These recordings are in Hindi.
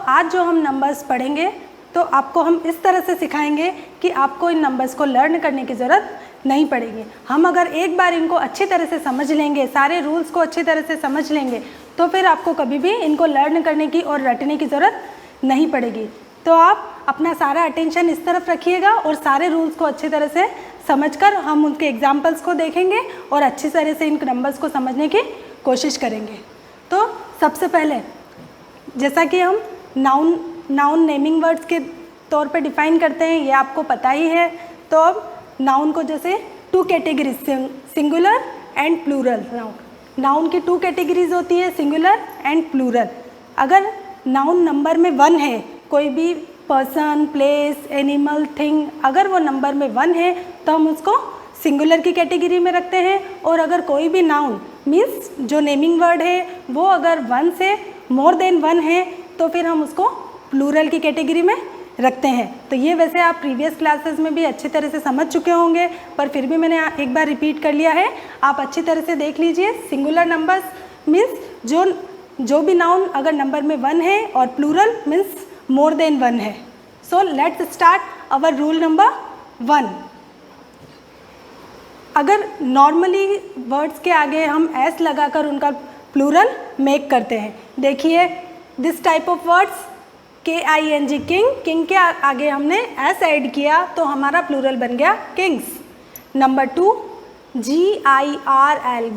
आज जो हम नंबर्स पढ़ेंगे तो आपको हम इस तरह से सिखाएंगे कि आपको इन नंबर्स को लर्न करने की ज़रूरत नहीं पड़ेगी। हम अगर एक बार इनको अच्छी तरह से समझ लेंगे, सारे रूल्स को अच्छी तरह से समझ लेंगे, तो फिर आपको कभी भी इनको लर्न करने की और रटने की ज़रूरत नहीं पड़ेगी। तो आप अपना सारा अटेंशन इस तरफ रखिएगा और सारे रूल्स को अच्छी तरह से समझकर हम उनके एग्जाम्पल्स को देखेंगे और अच्छी तरह से इन नंबर्स को समझने की कोशिश करेंगे। तो सबसे पहले जैसा कि हम नाउन नेमिंग वर्ड्स के तौर पे डिफ़ाइन करते हैं, ये आपको पता ही है। तो अब नाउन को जैसे two categories, singular and plural. Noun की टू कैटेगरीज होती है, सिंगुलर एंड प्लूरल। अगर नाउन नंबर में 1 है, कोई भी पर्सन, प्लेस, एनिमल, थिंग, अगर वो नंबर में 1 है तो हम उसको सिंगुलर की कैटेगरी में रखते हैं। और अगर कोई भी नाउन मीन्स जो नेमिंग वर्ड है वो अगर 1 से मोर देन 1 है तो फिर हम उसको प्लूरल की कैटेगरी में रखते हैं। तो ये वैसे आप प्रीवियस क्लासेस में भी अच्छी तरह से समझ चुके होंगे, पर फिर भी मैंने एक बार रिपीट कर लिया है, आप अच्छी तरह से देख लीजिए। सिंगुलर नंबर्स मीन्स जो भी नाउन अगर नंबर में 1 है और प्लूरल मीन्स मोर देन 1 है। So let's start our rule number 1। अगर नॉर्मली वर्ड्स के आगे हम एस लगाकर उनका प्लूरल मेक करते हैं, देखिए this type of words KING king के आगे हमने एस ऐड किया तो हमारा प्लूरल बन गया किंग्स। नंबर 2 GIRL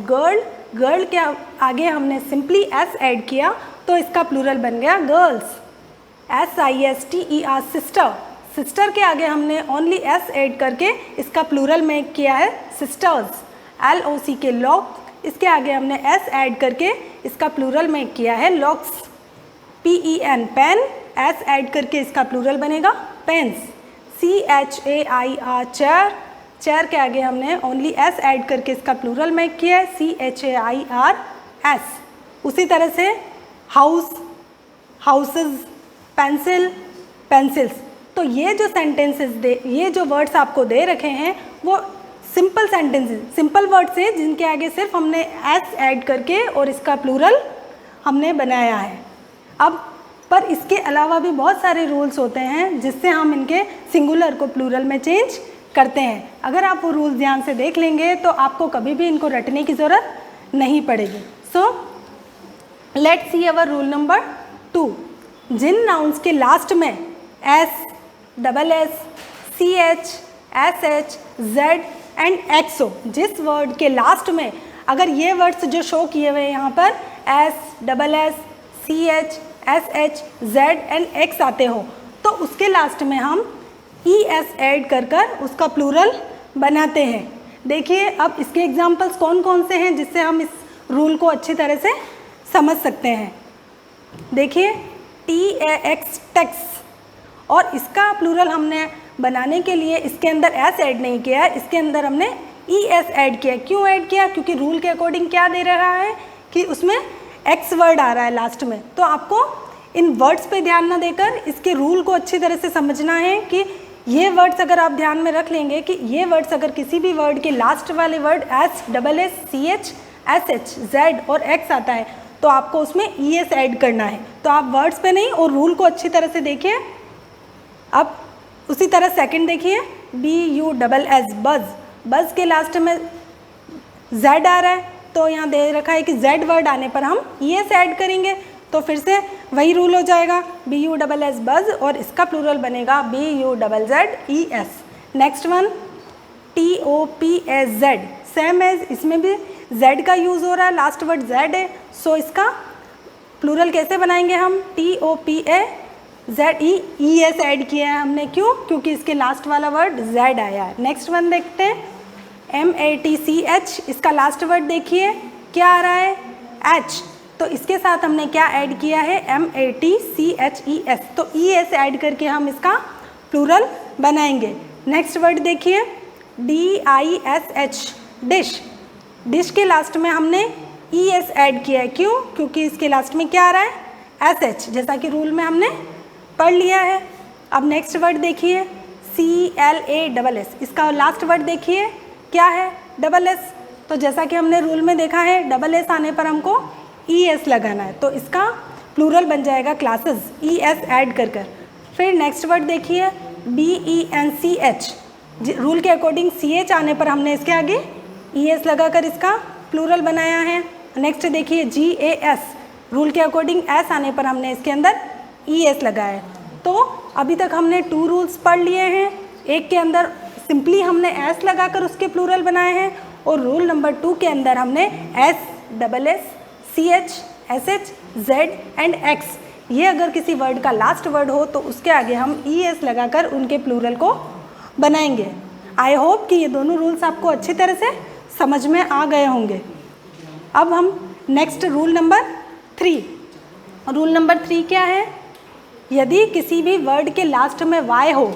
गर्ल के आगे हमने सिंपली एस ऐड किया तो इसका प्लूरल बन गया गर्ल्स। SISTER सिस्टर के आगे हमने ओनली एस ऐड करके इसका प्लूरल मेक किया है सिस्टर्स। LOCK लॉक, इसके आगे हमने एस ऐड करके इसका प्लूरल मेक किया है locks. PEN pen, S add करके इसका प्लूरल बनेगा पेन्स। CHAIR चेयर के आगे हमने ओनली एस ऐड करके इसका प्लूरल मेक किया है CHAIRS। उसी तरह से हाउसेस, पेंसिल, पेंसिल्स। तो ये जो सेंटेंसेस ये जो वर्ड्स आपको दे रखे हैं वो सिंपल सेंटेंसेस, सिंपल वर्ड्स हैं जिनके आगे सिर्फ हमने एस ऐड करके और इसका प्लूरल हमने बनाया है। अब पर इसके अलावा भी बहुत सारे रूल्स होते हैं जिससे हम इनके सिंगुलर को प्लूरल में चेंज करते हैं। अगर आप वो रूल्स ध्यान से देख लेंगे तो आपको कभी भी इनको रटने की ज़रूरत नहीं पड़ेगी। So let's see our rule number 2। जिन नाउन्स के लास्ट में S, SS, CH, SH, Z and X हो, जिस वर्ड के लास्ट में अगर ये वर्ड्स जो शो किए हुए हैं यहाँ पर S, SS, CH, SH, Z and X आते हो तो उसके लास्ट में हम ES ऐड कर उसका प्लूरल बनाते हैं। देखिए अब इसके एग्जाम्पल्स कौन कौन से हैं जिससे हम इस रूल को अच्छी तरह से समझ सकते हैं। देखिए TAX टैक्स, और इसका प्लूरल हमने बनाने के लिए इसके अंदर S ऐड नहीं किया है, इसके अंदर हमने ES ऐड किया। क्यों ऐड किया? क्योंकि रूल के अकॉर्डिंग क्या दे रहा है कि उसमें X वर्ड आ रहा है लास्ट में। तो आपको इन वर्ड्स पे ध्यान ना देकर इसके रूल को अच्छी तरह से समझना है कि ये वर्ड्स अगर आप ध्यान में रख लेंगे कि ये वर्ड्स अगर किसी भी वर्ड के लास्ट वाले word S, SS, CH, SH, Z और X आता है तो आपको उसमें ES ऐड करना है। तो आप वर्ड्स पे नहीं और रूल को अच्छी तरह से देखिए। अब उसी तरह सेकंड देखिए BUSS बज़, बज़ के लास्ट में Z आ रहा है तो यहाँ दे रखा है कि Z वर्ड आने पर हम ES ऐड करेंगे। तो फिर से वही रूल हो जाएगा BUSS बज़ और इसका प्लूरल बनेगा BUZZES। Next one TOPAZ, same as इसमें भी Z का यूज़ हो रहा है, लास्ट वर्ड Z है। सो इसका प्लूरल कैसे बनाएंगे हम? TOPAZE, ES ऐड किया है हमने। क्यों? क्योंकि इसके लास्ट वाला वर्ड Z आया है। नेक्स्ट वन देखते हैं MATCH, इसका लास्ट वर्ड देखिए क्या आ रहा है? H, तो इसके साथ हमने क्या ऐड किया है? MATCHES, तो ES ऐड करके हम इसका प्लूरल बनाएंगे। नेक्स्ट वर्ड देखिए DISH डिश, डिश के लास्ट में हमने ES ऐड किया है। क्यों? क्योंकि इसके लास्ट में क्या आ रहा है? SH, जैसा कि रूल में हमने पढ़ लिया है। अब नेक्स्ट वर्ड देखिए CLASS, इसका लास्ट वर्ड देखिए क्या है? SS, तो जैसा कि हमने रूल में देखा है SS आने पर हमको ES लगाना है। तो इसका प्लूरल बन जाएगा क्लासेस, ES ऐड कर कर। फिर नेक्स्ट वर्ड देखिए BENCH, रूल के अकॉर्डिंग CH आने पर हमने इसके आगे ES लगाकर इसका प्लूरल बनाया है। नेक्स्ट देखिए GAS, रूल के अकॉर्डिंग S आने पर हमने इसके अंदर ES लगाया है। तो अभी तक हमने 2 रूल्स पढ़ लिए हैं। एक के अंदर सिंपली हमने S लगाकर उसके प्लूरल बनाए हैं और रूल नंबर 2 के अंदर हमने SSS, CH, SH, Z and X, ये अगर किसी वर्ड का लास्ट वर्ड हो तो उसके आगे हम ES लगाकर उनके प्लूरल को बनाएंगे। आई होप कि ये दोनों रूल्स आपको अच्छी तरह से समझ में आ गए होंगे। अब हम next rule number 3। Rule number 3 क्या है? यदि किसी भी वर्ड के लास्ट में Y हो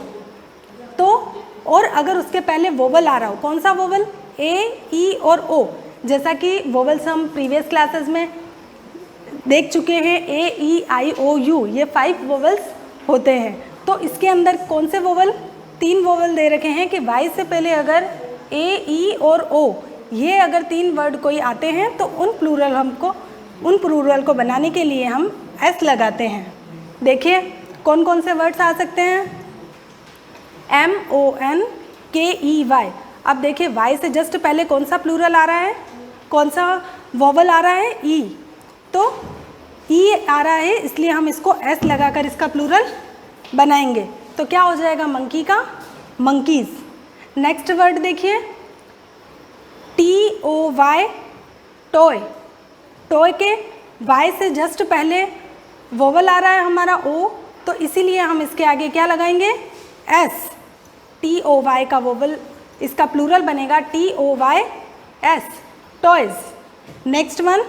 तो, और अगर उसके पहले वोवल आ रहा हो, कौन सा वोवल? A, E और O, जैसा कि वोवल्स हम प्रीवियस क्लासेस में देख चुके हैं, A, E, I, O, U, ये 5 वोवल्स होते हैं। तो इसके अंदर कौन से वोवल? 3 वोवल दे रखे हैं कि Y से पहले अगर A, E और O, ये अगर 3 वर्ड कोई आते हैं तो उन प्लूरल को बनाने के लिए हम S लगाते हैं। देखिए कौन कौन से वर्ड्स आ सकते हैं? MONKEY। अब देखिए Y से जस्ट पहले कौन सा प्लूरल आ रहा है, कौन सा वोवल आ रहा है? E। तो E आ रहा है, इसलिए हम इसको S लगाकर इसका प्लूरल बनाएंगे। तो क्या हो जाएगा? मंकी का मंकीज़। नेक्स्ट वर्ड देखिए TOY, टॉय। टॉय के Y से जस्ट पहले वोवल आ रहा है हमारा O, तो इसीलिए हम इसके आगे क्या लगाएंगे? S। TOY का वोवल, इसका प्लूरल बनेगा TOYS, toys. Next one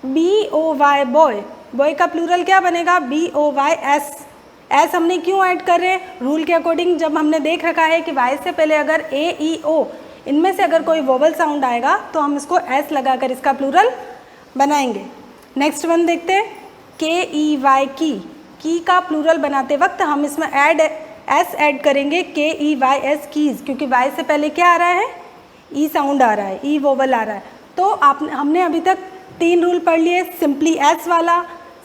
BOY, boy. Boy का प्लूरल क्या बनेगा? BOYS। एस हमने क्यों ऐड कर रहे हैं? रूल के अकॉर्डिंग जब हमने देख रखा है कि Y से पहले अगर A, E, O, इनमें से अगर कोई वोवल साउंड आएगा तो हम इसको S लगाकर इसका प्लूरल बनाएंगे। नेक्स्ट वन देखते हैं KEY, की का प्लूरल बनाते वक्त हम इसमें S ऐड करेंगे KEYS, कीज़, क्योंकि Y से पहले क्या आ रहा है? E साउंड आ रहा है, E वोवल आ रहा है। तो हमने अभी तक 3 रूल पढ़ लिए। सिंपली S वाला,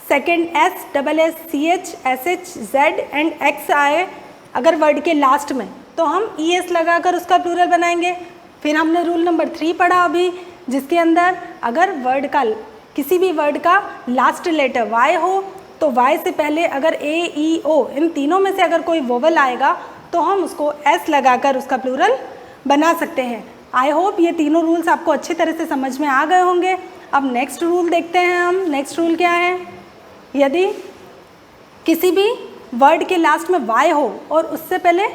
second SSS, CH, SH, Z and X आए अगर वर्ड के लास्ट में तो हम ES लगाकर उसका प्लूरल बनाएंगे। फिर हमने रूल नंबर 3 पढ़ा अभी, जिसके अंदर अगर वर्ड का, किसी भी वर्ड का लास्ट लेटर Y हो तो Y से पहले अगर A, E, O, इन तीनों में से अगर कोई वोवल आएगा तो हम उसको S लगाकर उसका प्लूरल बना सकते हैं। आई होप ये तीनों रूल्स आपको अच्छी तरह से समझ में आ गए होंगे। अब नेक्स्ट रूल देखते हैं हम। नेक्स्ट रूल क्या है? यदि किसी भी वर्ड के लास्ट में Y हो और उससे पहले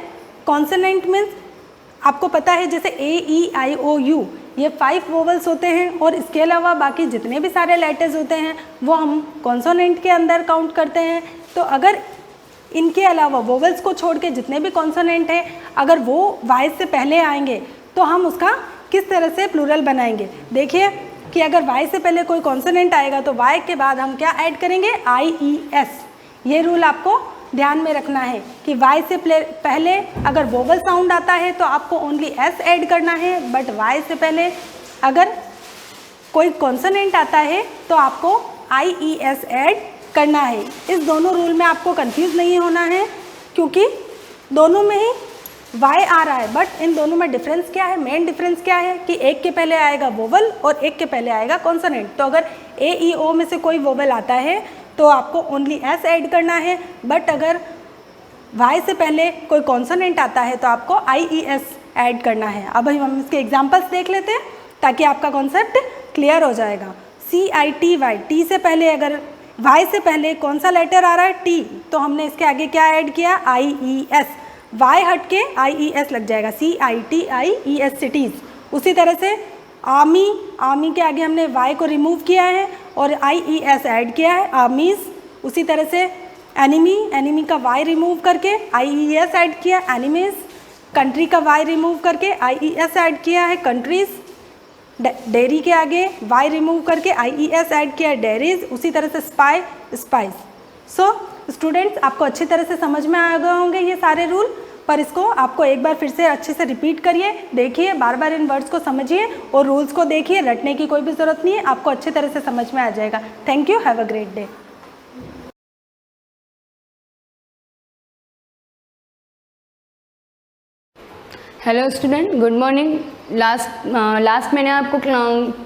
कॉन्सोनेंट मीन्स आपको पता है जैसे A, E, I, O, U, ये 5 वोवल्स होते हैं और इसके अलावा बाकी जितने भी सारे लेटर्स होते हैं वो हम कॉन्सोनेंट के अंदर काउंट करते हैं। तो अगर इनके अलावा वोवल्स को छोड़ के जितने भी कॉन्सोनेंट हैं अगर वो Y से पहले आएंगे तो हम उसका किस तरह से प्लूरल बनाएंगे? देखिए कि अगर Y से पहले कोई कॉन्सोनेंट आएगा तो Y के बाद हम क्या ऐड करेंगे? IES। ये रूल आपको ध्यान में रखना है कि Y से पहले अगर वोवल साउंड आता है तो आपको ओनली S ऐड करना है, बट Y से पहले अगर कोई कॉन्सोनेंट आता है तो आपको IES ऐड करना है। इस दोनों रूल में आपको कंफ्यूज नहीं होना है क्योंकि दोनों में ही Y आ रहा है, बट इन दोनों में डिफरेंस क्या है? मेन डिफरेंस क्या है कि एक के पहले आएगा वोवल और एक के पहले आएगा कॉन्सोनेंट। तो अगर A, E, O में से कोई वोवल आता है तो आपको ओनली S ऐड करना है, बट अगर Y से पहले कोई कॉन्सोनेंट आता है तो आपको IES ऐड करना है। अब हम इसके एग्जांपल्स देख लेते हैं ताकि आपका कॉन्सेप्ट क्लियर हो जाएगा। CITY, T से पहले अगर Y से पहले कौन सा लेटर आ रहा है? T, तो हमने इसके आगे क्या ऐड किया? IES। Y हट के IES लग जाएगा, CITIES, सिटीज़। उसी तरह से आर्मी के आगे हमने Y को रिमूव किया है और IES ऐड किया है, आर्मीज़। उसी तरह से एनिमी का Y रिमूव करके IES ऐड किया, एनिमीज़। कंट्री का Y रिमूव करके IES ऐड किया है, कंट्रीज़। डेयरी के आगे Y रिमूव करके IES ऐड किया है, डेयरीज़। उसी तरह से स्पाई, स्पाइस। सो स्टूडेंट्स, आपको अच्छी तरह से समझ में आ गए होंगे ये सारे रूल, पर इसको आपको एक बार फिर से अच्छे से रिपीट करिए, देखिए, बार बार इन वर्ड्स को समझिए और रूल्स को देखिए। रटने की कोई भी ज़रूरत नहीं है, आपको अच्छी तरह से समझ में आ जाएगा। Thank you, have a great day. Hello student, good morning. Last मैंने आपको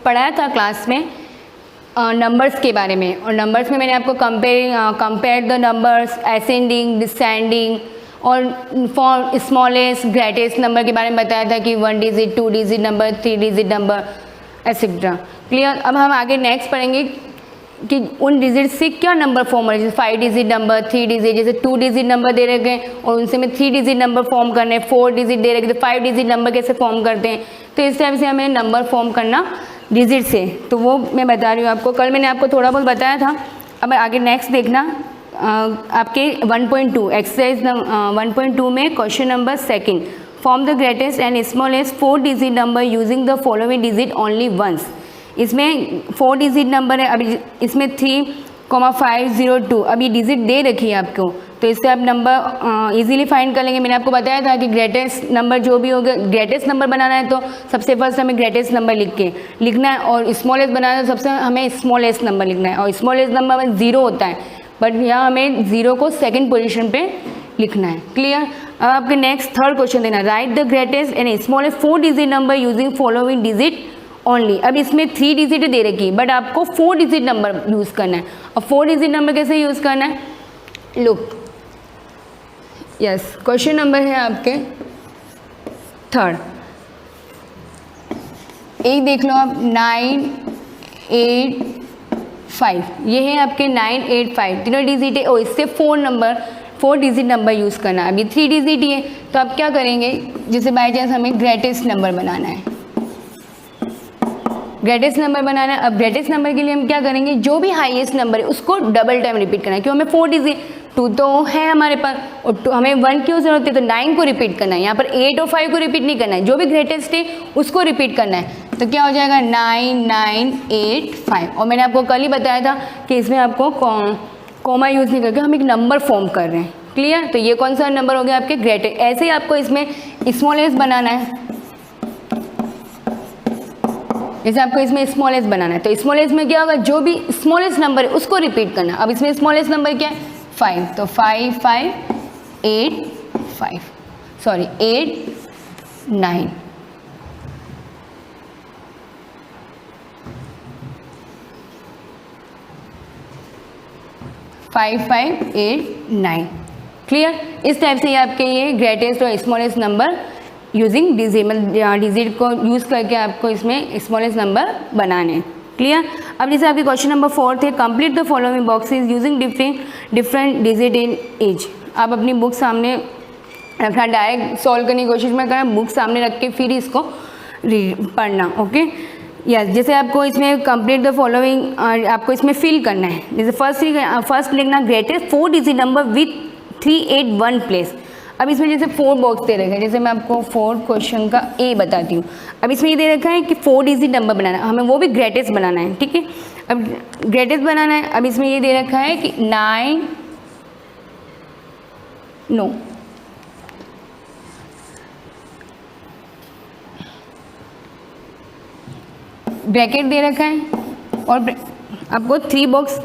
पढ़ाया था क्लास में नंबर्स के बारे में, और नंबर्स में मैंने आपको compare the numbers, ascending, descending और फॉर स्मॉलेस्ट ग्रेटेस्ट नंबर के बारे में बताया था कि 1 digit, 2 digit number, 3 digit number etcetera. Clear. अब हम आगे नेक्स्ट पढ़ेंगे कि उन डिजिट से क्या नंबर फॉर्म हो रहे हैं, जैसे 5 डिजिट नंबर, 3 डिजिट, जैसे 2 डिजिट नंबर दे रखे हैं और उनसे में 3 डिजिट नंबर फॉर्म करने हैं, 4 डिजिट दे रखे तो 5 डिजिट नंबर कैसे फॉर्म करते हैं। तो इस टाइप से हमें नंबर फॉर्म करना डिजिट से, तो वो मैं बता रही हूँ आपको। कल मैंने आपको थोड़ा बहुत बताया था। अब आगे नेक्स्ट देखना आपके 1.2 एक्सरसाइज 1.2 में question number 2, form the greatest and smallest 4 digit number using the following digit only once. इसमें 4 डिजिट नंबर है, अभी इसमें 3,502 अभी डिजिट दे रखी है आपको, तो इससे आप नंबर इजीली फाइंड कर लेंगे। मैंने आपको बताया था कि ग्रेटेस्ट नंबर जो भी होगा, ग्रेटेस्ट नंबर बनाना है तो सबसे फर्स्ट हमें ग्रेटेस्ट नंबर लिखना है, और स्मॉलेस्ट बनाना है तो सबसे हमें स्मॉलेस्ट नंबर लिखना है, और स्मॉलेस्ट नंबर में 0 होता है, बट यहाँ हमें 0 को सेकेंड पोजिशन पर लिखना है। क्लियर। अब आपके नेक्स्ट थर्ड क्वेश्चन देना, right the greatest and smallest 4 digit number using following digit only. अब इसमें 3 डिजिट दे रखी, बट आपको 4 डिजिट नंबर यूज़ करना है। और 4 डिजिट नंबर कैसे यूज़ करना है, लुक, यस, क्वेश्चन नंबर है आपके थर्ड, एक देख लो आप, 985, ये है आपके 985, तीनों डिजिट है, और इससे 4 डिजिट नंबर यूज़ करना है। अभी 3 डिजिट ही है, तो आप क्या करेंगे, जैसे बाई चांस हमें ग्रेटेस्ट नंबर बनाना है, ग्रेटेस्ट नंबर बनाना है। अब ग्रेटेस्ट नंबर के लिए हम क्या करेंगे, जो भी हाईएस्ट नंबर है उसको डबल टाइम रिपीट करना है, क्यों, हमें 4 डिजिट, 2 तो है हमारे पास, और हमें 1 की जरूरत है, तो 9 को रिपीट करना है। यहाँ पर 8 और 5 को रिपीट नहीं करना है, जो भी ग्रेटेस्ट है उसको रिपीट करना है। तो क्या हो जाएगा, 9985। और मैंने आपको कल ही बताया था कि इसमें आपको कॉमा यूज़ नहीं करके हम एक नंबर फॉर्म कर रहे हैं। क्लियर। तो ये कौन सा नंबर हो गया आपके ग्रेटेस्ट। ऐसे ही आपको इसमें स्मॉलेस्ट बनाना है, जैसे आपको इसमें स्मॉलेस्ट बनाना है, तो स्मॉलेस्ट में क्या होगा, जो भी स्मॉलेस्ट नंबर है उसको रिपीट करना है। अब इसमें स्मॉलेस्ट नंबर क्या है, 5, तो 5585, सॉरी 89, क्लियर। इस टाइप से आपके ये ग्रेटेस्ट और स्मॉलेस्ट नंबर यूजिंग डिजिट को यूज़ करके आपको इसमें स्मॉलेस्ट नंबर बनाने हैं। क्लियर। अब जैसे आपके क्वेश्चन नंबर 4 थे, complete the following boxes using different digits in each. आप अपनी बुक सामने रखना, डायरेक्ट सॉल्व करने की कोशिश में करना, बुक सामने रख के फिर इसको पढ़ना। Okay, yes. जैसे आपको इसमें कंप्लीट द फॉलोइंग आपको इसमें फिल करना है। जैसे फर्स्ट लिखना greatest 4 digit number with 381 place. अब इसमें जैसे 4 बॉक्स दे रखे हैं, जैसे मैं आपको 4 क्वेश्चन का ए बताती हूँ। अब इसमें ये दे रखा है कि 4 डिजिट नंबर बनाना है, हमें वो भी ग्रेटेस्ट बनाना है। ठीक है, अब ग्रेटेस्ट बनाना है। अब इसमें ये दे रखा है कि 9 ब्रैकेट दे रखा है, और आपको 3 बॉक्स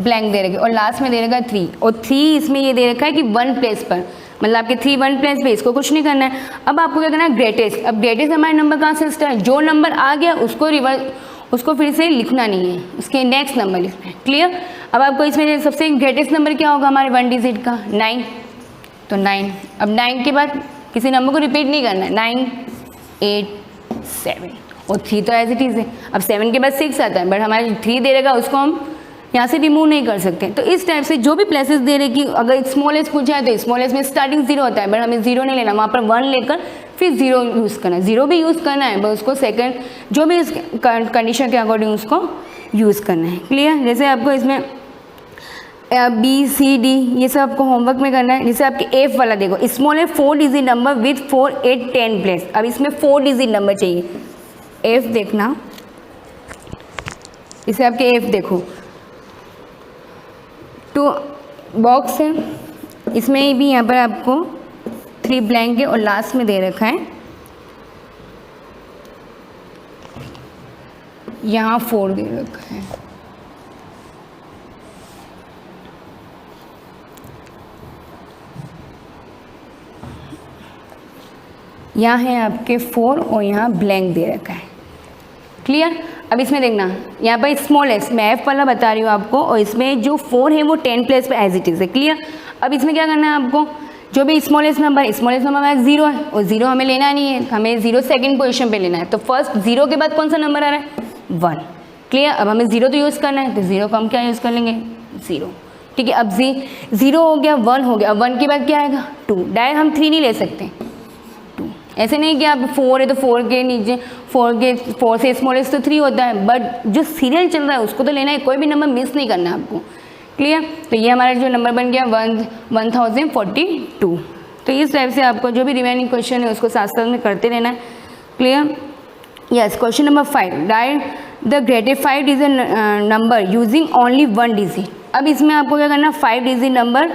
ब्लैंक दे रखे, और लास्ट में दे रखा है 3, और 3 इसमें ये दे रखा है कि 1 प्लेस पर, मतलब आपके 3 1 प्लेस पे, इसको कुछ नहीं करना है। अब आपको क्या करना है, ग्रेटेस्ट। अब ग्रेटेस्ट हमारे नंबर कहाँ से स्टार्ट है, जो नंबर आ गया उसको फिर से लिखना नहीं है, उसके नेक्स्ट नंबर लिखना है। क्लियर। अब आपको इसमें सबसे ग्रेटेस्ट नंबर क्या होगा हमारे 1 डिजिट का, 9, तो 9। अब 9 के बाद किसी नंबर को रिपीट नहीं करना है, 9 8 7, और 3 तो एज इट इज़ है। अब 7 के बाद 6 आता है, बट हमारे 3 दे रहेगा, उसको हम यहाँ से रिमूव नहीं कर सकते। तो इस टाइप से जो भी प्लेसेस दे रहे कि अगर स्मॉलेस्ट पूछा है तो स्मॉलेस्ट में स्टार्टिंग 0 होता है, बट हमें 0 नहीं लेना, वहाँ पर 1 लेकर फिर 0 यूज़ करना है। 0 भी यूज़ करना है, बस उसको सेकंड जो भी इस कंडीशन के अकॉर्डिंग उसको यूज़ करना है। क्लियर। जैसे आपको इसमें BCD ये सब आपको होमवर्क में करना है। जैसे आपके F वाला देखो, smallest 4 digit number with 4 8 10 place. अब इसमें 4 डिजिट नंबर चाहिए। F देखना, इसे आपके F देखो, 2 बॉक्स है, इसमें भी यहाँ पर आपको 3 ब्लैंक है, और लास्ट में दे रखा है यहाँ 4 दे रखा है। यहाँ है आपके 4 और यहाँ ब्लैंक दे रखा है। क्लियर। अब इसमें देखना, यहाँ पर स्मॉलेस्ट मैं एफ वाला बता रही हूँ आपको, और इसमें जो 4 है वो 10 प्लेस पे एज इट इज़ है। क्लियर। अब इसमें क्या करना है आपको, जो भी स्मॉलेस्ट नंबर में 0 है, और 0 हमें लेना नहीं है, हमें 0 सेकंड पोजीशन पे लेना है। तो फर्स्ट 0 के बाद कौन सा नंबर आ रहा है, 1। क्लियर। अब हमें 0 तो यूज़ करना है, तो 0 को हम क्या यूज़ कर लेंगे, 0। ठीक है। अब 0 हो गया, 1 हो गया, अब 1 के बाद क्या आएगा, 2। डायरेक्ट हम 3 नहीं ले सकते, 2। ऐसे नहीं कि आप 4 है तो 4 के नीचे 4 से स्मॉलेस्ट तो 3 होता है, बट जो सीरियल चल रहा है उसको तो लेना है, कोई भी नंबर मिस नहीं करना है आपको। क्लियर। तो ये हमारा जो नंबर बन गया 1042। तो इस टाइप से आपको जो भी रिमेनिंग क्वेश्चन है उसको साथ साथ में करते रहना है। Clear. Yes. Question number 5, right the greatest 5 digit number using only 1 digit. अब इसमें आपको क्या करना, 5 digit number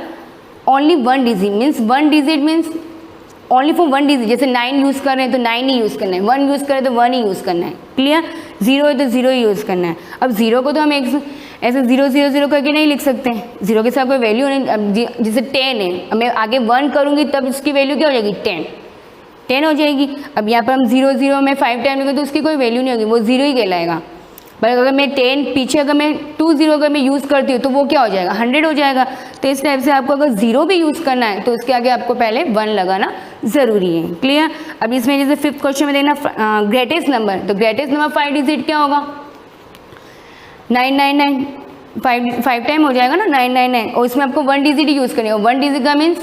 only 1 digit means 1 digit means only for 1 digit. जैसे 9 यूज़ कर रहे हैं तो 9 ही यूज़ करना है, 1 यूज़ करें तो 1 ही यूज़ करना है। क्लियर। 0 है तो 0 ही यूज़ करना है। अब 0 को तो हम ऐसे 0 0 0 करके नहीं लिख सकते हैं, 0 के साथ कोई वैल्यू नहीं। अब जैसे 10 है, अब मैं आगे 1 करूँगी तब इसकी वैल्यू क्या हो जाएगी, 10 हो जाएगी। अब यहाँ पर हम 0 0 में 5 टाइम लगे तो उसकी कोई वैल्यू नहीं होगी, वो 0 ही कहलाएगा। पर अगर मैं 10 पीछे अगर मैं 2 0 अगर मैं यूज़ करती हूँ तो वो क्या हो जाएगा, 100 हो जाएगा। तो इस टाइप से आपको अगर 0 भी यूज़ करना है तो उसके आगे आपको पहले 1 लगाना ज़रूरी है। क्लियर। अब इसमें जैसे 5th क्वेश्चन में देखना, ग्रेटेस्ट नंबर, तो ग्रेटेस्ट नंबर 5 डिजिट क्या होगा, 999, 5 टाइम हो जाएगा ना 999, और इसमें आपको 1 डिजिट ही यूज़ करनी है। 1 डिजिट का मीन्स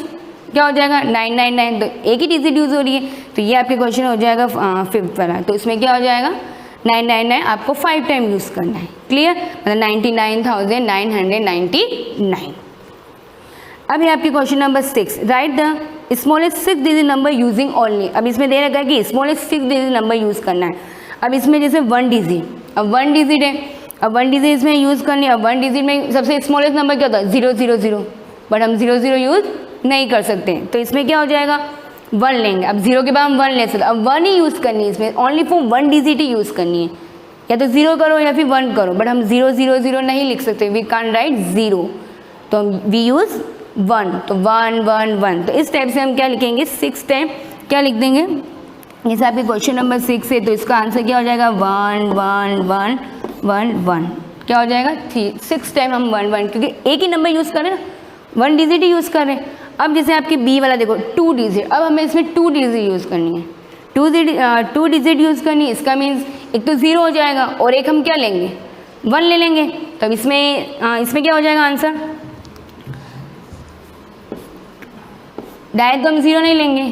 क्या हो जाएगा, 999, तो एक ही डिजिट यूज़ हो रही है। तो ये आपके क्वेश्चन हो जाएगा 5th वाला। तो इसमें क्या हो जाएगा, 999 आपको 5 टाइम यूज़ करना है। क्लियर। मतलब 99,999। अब ये आपके question number 6, right the smallest 6 digit number using only. अब इसमें दे रखा है कि स्मॉलेस्ट 6 डिजिट नंबर यूज़ करना है। अब इसमें जैसे 1 डिजिट, अब 1 डिजिट है, अब 1 डिजिट इसमें यूज़ करनी है। अब 1 डिजिट में सबसे स्मॉलेस्ट नंबर क्या होता है, 0 0 0, बट हम 0 0 यूज़ नहीं कर सकते। तो इसमें क्या हो जाएगा, 1 लेंगे। अब 0 के बाद हम 1 ले सकते, अब 1 ही यूज़ करनी है, इसमें only for 1 digit he use करनी है। या तो 0 करो या फिर 1 करो, बट हम 0 0 0 नहीं लिख सकते, वी कांट राइट 0, तो वी यूज़ 1, तो 1 1 1। तो इस टाइप से हम क्या लिखेंगे, 6 टाइम क्या लिख देंगे। जैसे आपके क्वेश्चन नंबर 6 है तो इसका आंसर क्या हो जाएगा, 1 1 1 1 1। क्या हो जाएगा, 6 टाइम हम 1 1, क्योंकि एक ही नंबर यूज़ कर रहे हैं ना, 1 डिजिट ही यूज़ कर रहे हैं। अब जैसे आपके बी वाला देखो 2 डिजिट, अब हमें इसमें 2 डिजिट यूज़ करनी है, 2 डिजिट यूज़ करनी है। इसका मीन्स एक तो 0 हो जाएगा और एक हम क्या लेंगे, 1 ले लेंगे। तो अब इसमें क्या हो जाएगा आंसर, डायरेक्ट तो हम 0 नहीं लेंगे,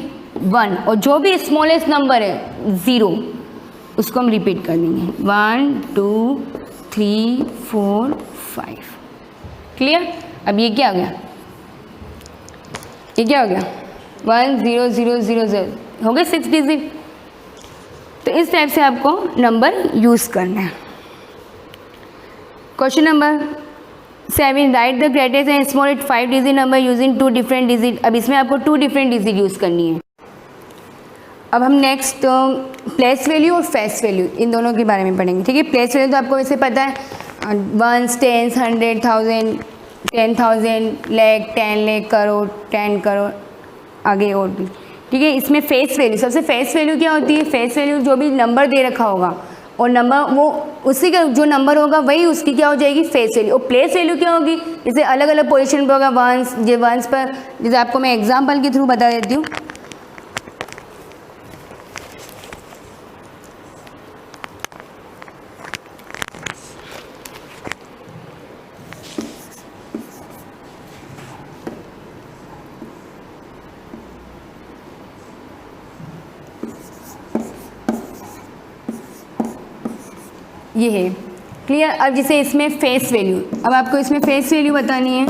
1, और जो भी स्मॉलेस्ट नंबर है 0 उसको हम रिपीट कर देंगे, 1 2 3 4 5। क्लियर। अब ये क्या हो गया, ये क्या हो गया, 1 0 0 0 0 हो गए 6 डिजिट। तो इस टाइप से आपको नंबर यूज़ करना है। Question number 7, right the greatest and smallest 5 digit number using 2 different digit. अब इसमें आपको 2 डिफरेंट डिजिट यूज़ करनी है। अब हम नेक्स्ट प्लेस वैल्यू और फेस वैल्यू इन दोनों के बारे में पढ़ेंगे। ठीक है। प्लेस वैल्यू तो आपको वैसे पता है, 1 10 100 1000 10,000 लाख 10 लाख करोड़ 10 करोड़ आगे और भी। ठीक है। इसमें फेस वैल्यू, सबसे फेस वैल्यू क्या होती है, फेस वैल्यू जो भी नंबर दे रखा होगा और नंबर वो उसी का जो नंबर होगा वही उसकी क्या हो जाएगी, फेस वैल्यू। और प्लेस वैल्यू क्या होगी, जैसे अलग अलग पोजीशन पर होगा, वंस ये वंस पर, जैसे आपको मैं एग्जांपल के थ्रू बता देती हूँ। ये है। क्लियर। अब जैसे इसमें फेस वैल्यू, अब आपको इसमें फेस वैल्यू बतानी है।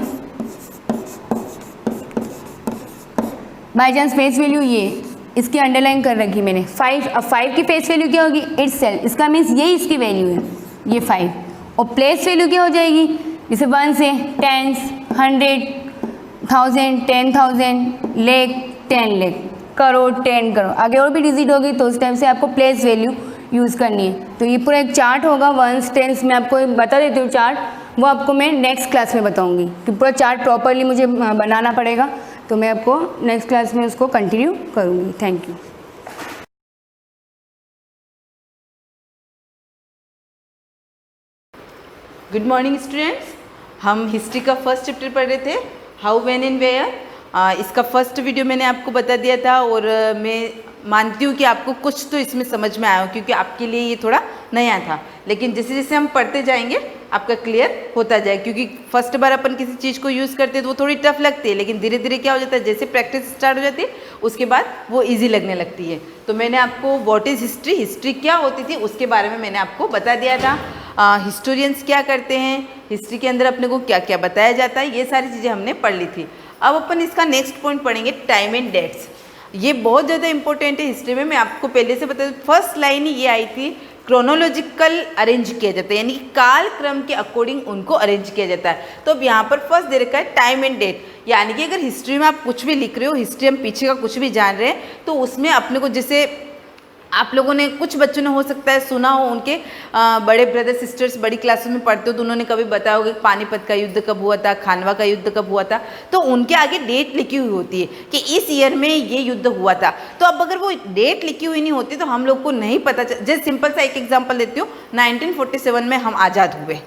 बाई चांस फेस वैल्यू ये इसकी अंडरलाइन कर रखी मैंने 5। अब 5 की फेस वैल्यू क्या होगी, इटसेल्फ, इसका मीन्स यही इसकी वैल्यू है, ये 5। और प्लेस वैल्यू क्या हो जाएगी, जैसे 1 से 10 100 1000 10,000 लाख 10 लाख करोड़ 10 करोड़, आगे और भी डिजिट होगी, तो उस टाइम से आपको प्लेस वैल्यू यूज़ करनी है। तो ये पूरा एक चार्ट होगा 1 से 10 में, आपको बता देती हूँ चार्ट, वो आपको मैं नेक्स्ट क्लास में बताऊँगी कि पूरा चार्ट प्रॉपरली मुझे बनाना पड़ेगा, तो मैं आपको नेक्स्ट क्लास में उसको कंटिन्यू करूँगी। Thank you. Good morning students. हम हिस्ट्री का फर्स्ट चैप्टर पढ़ रहे थे, हाउ व्हेन एंड वेयर। इसका फर्स्ट वीडियो मैंने आपको बता दिया था और मैं मानती हूँ कि आपको कुछ तो इसमें समझ में आया हो, क्योंकि आपके लिए ये थोड़ा नया था। लेकिन जैसे जैसे हम पढ़ते जाएंगे आपका क्लियर होता जाए, क्योंकि फर्स्ट बार अपन किसी चीज़ को यूज़ करते हैं तो वो थोड़ी टफ लगती है, लेकिन धीरे धीरे क्या हो जाता है, जैसे प्रैक्टिस स्टार्ट हो जाती है उसके बाद वो ईजी लगने लगती है। तो मैंने आपको व्हाट इज़ हिस्ट्री, हिस्ट्री क्या होती थी उसके बारे में मैंने आपको बता दिया था। हिस्टोरियंस क्या करते हैं, हिस्ट्री के अंदर अपने को क्या क्या बताया जाता है, ये सारी चीज़ें हमने पढ़ ली थी। अब अपन इसका नेक्स्ट पॉइंट पढ़ेंगे, टाइम एंड डेट्स। ये बहुत ज़्यादा इंपॉर्टेंट है हिस्ट्री में। मैं आपको पहले से बता दूं, फर्स्ट लाइन ही ये आई थी, क्रोनोलॉजिकल अरेंज किया जाता है, यानी कि काल क्रम के अकॉर्डिंग उनको अरेंज किया जाता है। तो अब यहाँ पर फर्स्ट दे रखा है टाइम एंड डेट, यानी कि अगर हिस्ट्री में आप कुछ भी लिख रहे हो, हिस्ट्री हम पीछे का कुछ भी जान रहे हैं, तो उसमें अपने को जैसे आप लोगों ने, कुछ बच्चों ने हो सकता है सुना हो, उनके बड़े ब्रदर सिस्टर्स बड़ी क्लासों में पढ़ते हो तो उन्होंने कभी बताया होगा कि पानीपत का युद्ध कब हुआ था, खानवा का युद्ध कब हुआ था, तो उनके आगे डेट लिखी हुई होती है कि इस ईयर में ये युद्ध हुआ था। तो अब अगर वो डेट लिखी हुई नहीं होती तो हम लोग को नहीं पता जैसे सिंपल सा एक एग्जाम्पल देती हूँ, 1947 में हम आज़ाद हुए,